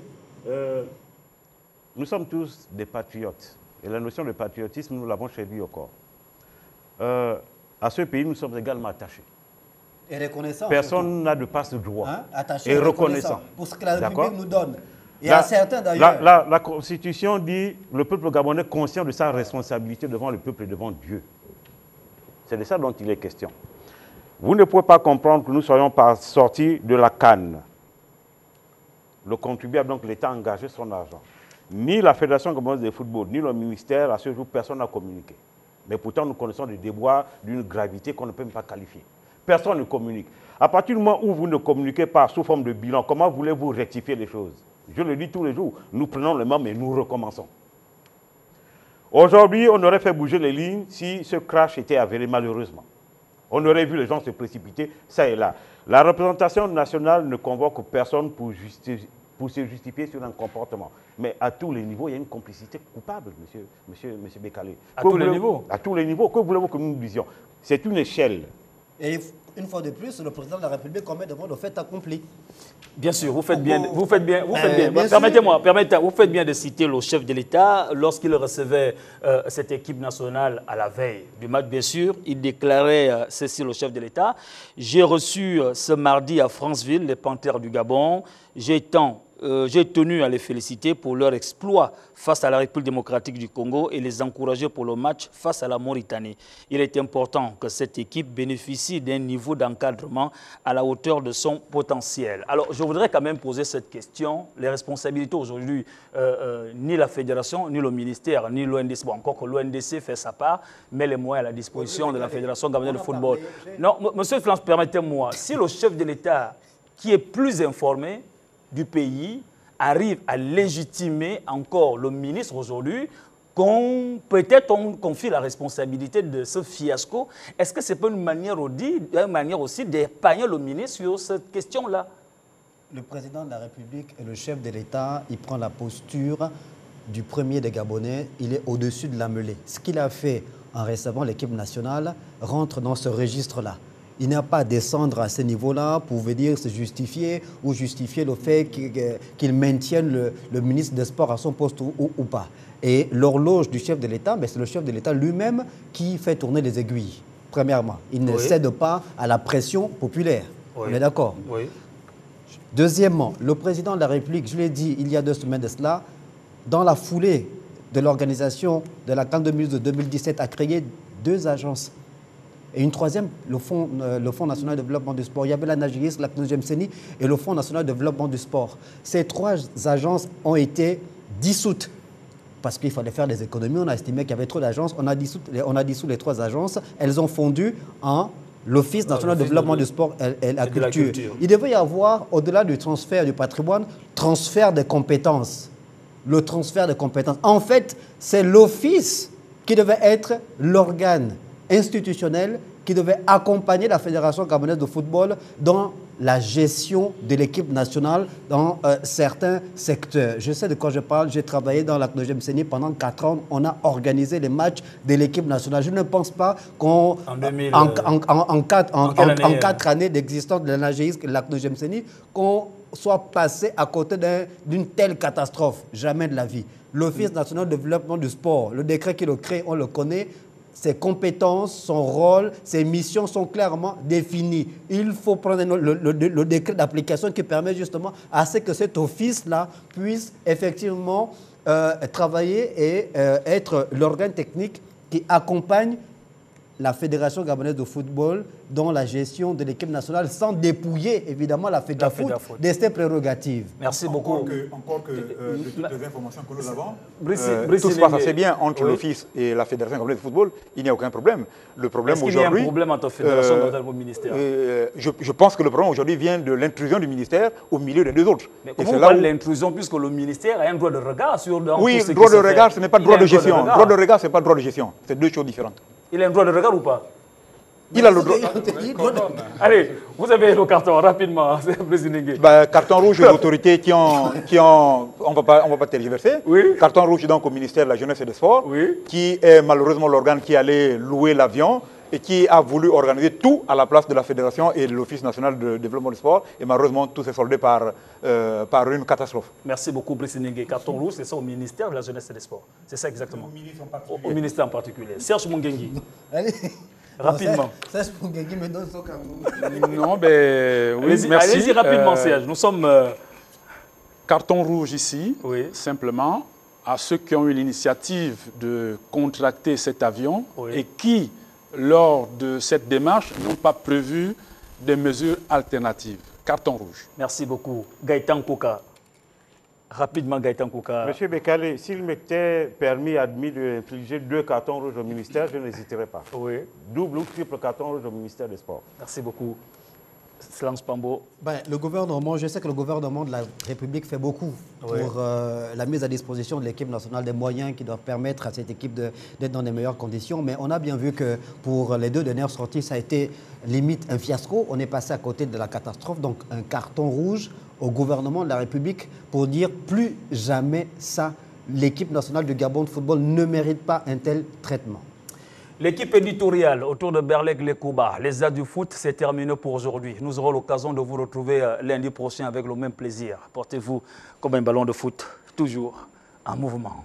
nous sommes tous des patriotes. Et la notion de patriotisme, nous l'avons chez lui encore. À ce pays, nous sommes également attachés. Et reconnaissants. Personne n'a de passe de droit. Hein? Attaché et reconnaissant. Pour ce que la République nous donne. Et à certains d'ailleurs. La Constitution dit le peuple gabonais conscient de sa responsabilité devant le peuple et devant Dieu. C'est de ça dont il est question. Vous ne pouvez pas comprendre que nous soyons sortis de la canne. Le contribuable, donc l'État, a engagé son argent. Ni la Fédération gabonaise de football, ni le ministère, à ce jour, personne n'a communiqué. Mais pourtant, nous connaissons des déboires d'une gravité qu'on ne peut même pas qualifier. Personne ne communique. À partir du moment où vous ne communiquez pas sous forme de bilan, comment voulez-vous rectifier les choses? Je le dis tous les jours, nous prenons le même et nous recommençons. Aujourd'hui, on aurait fait bouger les lignes si ce crash était avéré malheureusement. On aurait vu les gens se précipiter, ça et là. La représentation nationale ne convoque personne pour se justifier sur un comportement. Mais à tous les niveaux, il y a une complicité coupable, monsieur Bekale. À tous les niveaux? À tous les niveaux. Que voulez-vous que nous disions? C'est une échelle. Et une fois de plus, le président de la République commet devant le fait accompli. Bien sûr, vous faites bien. Permettez-moi, vous faites bien de citer le chef de l'État. Lorsqu'il recevait cette équipe nationale à la veille du match, bien sûr, il déclarait ceci, le chef de l'État. J'ai reçu ce mardi à Franceville les Panthères du Gabon. J'ai tenu à les féliciter pour leur exploit face à la République démocratique du Congo et les encourager pour le match face à la Mauritanie. Il est important que cette équipe bénéficie d'un niveau d'encadrement à la hauteur de son potentiel. Alors, je voudrais quand même poser cette question. Les responsabilités aujourd'hui, ni la Fédération, ni le ministère, ni l'ONDC, bon, encore que l'ONDC fait sa part, met les moyens à la disposition de la Fédération gabonaise de football. Non, monsieur France, permettez-moi, si le chef de l'État, qui est plus informé du pays, arrive à légitimer encore le ministre aujourd'hui, peut-être on confie la responsabilité de ce fiasco. Est-ce que ce n'est pas une manière aussi d'épargner le ministre sur cette question-là? Le président de la République et le chef de l'État, il prend la posture du premier des Gabonais, il est au-dessus de la mêlée. Ce qu'il a fait en recevant l'équipe nationale rentre dans ce registre-là. Il n'y a pas à descendre à ce niveau-là pour venir se justifier ou justifier le fait qu'il maintienne le ministre des Sports à son poste ou pas. Et l'horloge du chef de l'État, c'est le chef de l'État lui-même qui fait tourner les aiguilles. Premièrement, il ne cède pas à la pression populaire. Oui. On est d'accord? Oui. Deuxièmement, le président de la République, je l'ai dit il y a 2 semaines de cela, dans la foulée de l'organisation de la CAN 2017, a créé 2 agences. et une troisième, le Fonds national de développement du sport. Il y avait la Nagiris, la CNOGEMSENI et le Fonds national de développement du sport. Ces 3 agences ont été dissoutes parce qu'il fallait faire des économies. On a estimé qu'il y avait trop d'agences. On a dissous les 3 agences. Elles ont fondu en l'Office national de développement du sport et la culture. Il devait y avoir, au-delà du transfert du patrimoine, transfert de compétences. Le transfert de compétences. En fait, c'est l'Office qui devait être l'organe institutionnel qui devait accompagner la Fédération gabonaise de football dans la gestion de l'équipe nationale dans certains secteurs. Je sais de quoi je parle. J'ai travaillé dans la CNOGEMSENI pendant 4 ans. On a organisé les matchs de l'équipe nationale. Je ne pense pas qu'en en 4 années d'existence de la NAGEIS, la CNOGEMSENI, qu'on soit passé à côté d'une telle catastrophe. Jamais de la vie. L'Office national de développement du sport, le décret qui le crée, on le connaît. Ses compétences, son rôle, ses missions sont clairement définies. Il faut prendre le décret d'application qui permet justement à ce que cet office-là puisse effectivement travailler et être l'organe technique qui accompagne la Fédération gabonaise de football dans la gestion de l'équipe nationale sans dépouiller évidemment la Fédération de ses prérogatives. Merci beaucoup. Encore que de toutes les informations que nous avons, tout se passe assez bien entre l'Office et la Fédération gabonaise de football. Il n'y a aucun problème. Le problème aujourd'hui... Est-ce qu'il y a un problème entre Fédération gabonaise et le ministère? Je pense que le problème aujourd'hui vient de l'intrusion du ministère au milieu des 2 autres. Mais comment on parle de l'intrusion puisque le ministère a un droit de regard sur... Oui, droit de regard, ce n'est pas droit de gestion. Droit de regard, ce n'est pas droit de gestion. C'est 2 choses différentes. Il a un droit de regard ou pas? Il a le droit. Allez, vous avez le carton rapidement, carton rouge aux autorités qui ont on va pas tergiverser. Oui. Carton rouge donc au ministère de la Jeunesse et des Sports, oui, qui est malheureusement l'organe qui allait louer l'avion et qui a voulu organiser tout à la place de la Fédération et de l'Office national de développement du sport. Et malheureusement, tout s'est soldé par une catastrophe. Merci beaucoup, Brice Ningué. Carton rouge, c'est ça au ministère de la Jeunesse et des Sports. C'est ça exactement. Au ministère en particulier. Serge Mungengi. Allez. Rapidement. Serge Mungengi me donne son carton. Non, ben oui, merci. Allez-y rapidement, Serge. Nous sommes... Carton rouge ici, oui, simplement, à ceux qui ont eu l'initiative de contracter cet avion, oui, et qui, lors de cette démarche, n'ont pas prévu des mesures alternatives. Carton rouge. Merci beaucoup. Gaëtan Kouka. Rapidement, Gaëtan Kouka. Monsieur Bekale, s'il m'était permis, admis d'infliger 2 cartons rouges au ministère, je n'hésiterais pas. Oui. Double ou triple carton rouge au ministère des Sports. Merci beaucoup. Silence Pambo. Le gouvernement, je sais que le gouvernement de la République fait beaucoup pour la mise à disposition de l'équipe nationale, des moyens qui doivent permettre à cette équipe d'être dans les meilleures conditions. Mais on a bien vu que pour les 2 dernières sorties, ça a été limite un fiasco. On est passé à côté de la catastrophe. Donc un carton rouge au gouvernement de la République pour dire plus jamais ça. L'équipe nationale du Gabon de football ne mérite pas un tel traitement. L'équipe éditoriale autour de Berlek Lekouba, les As du foot, c'est terminé pour aujourd'hui. Nous aurons l'occasion de vous retrouver lundi prochain avec le même plaisir. Portez-vous comme un ballon de foot, toujours en mouvement.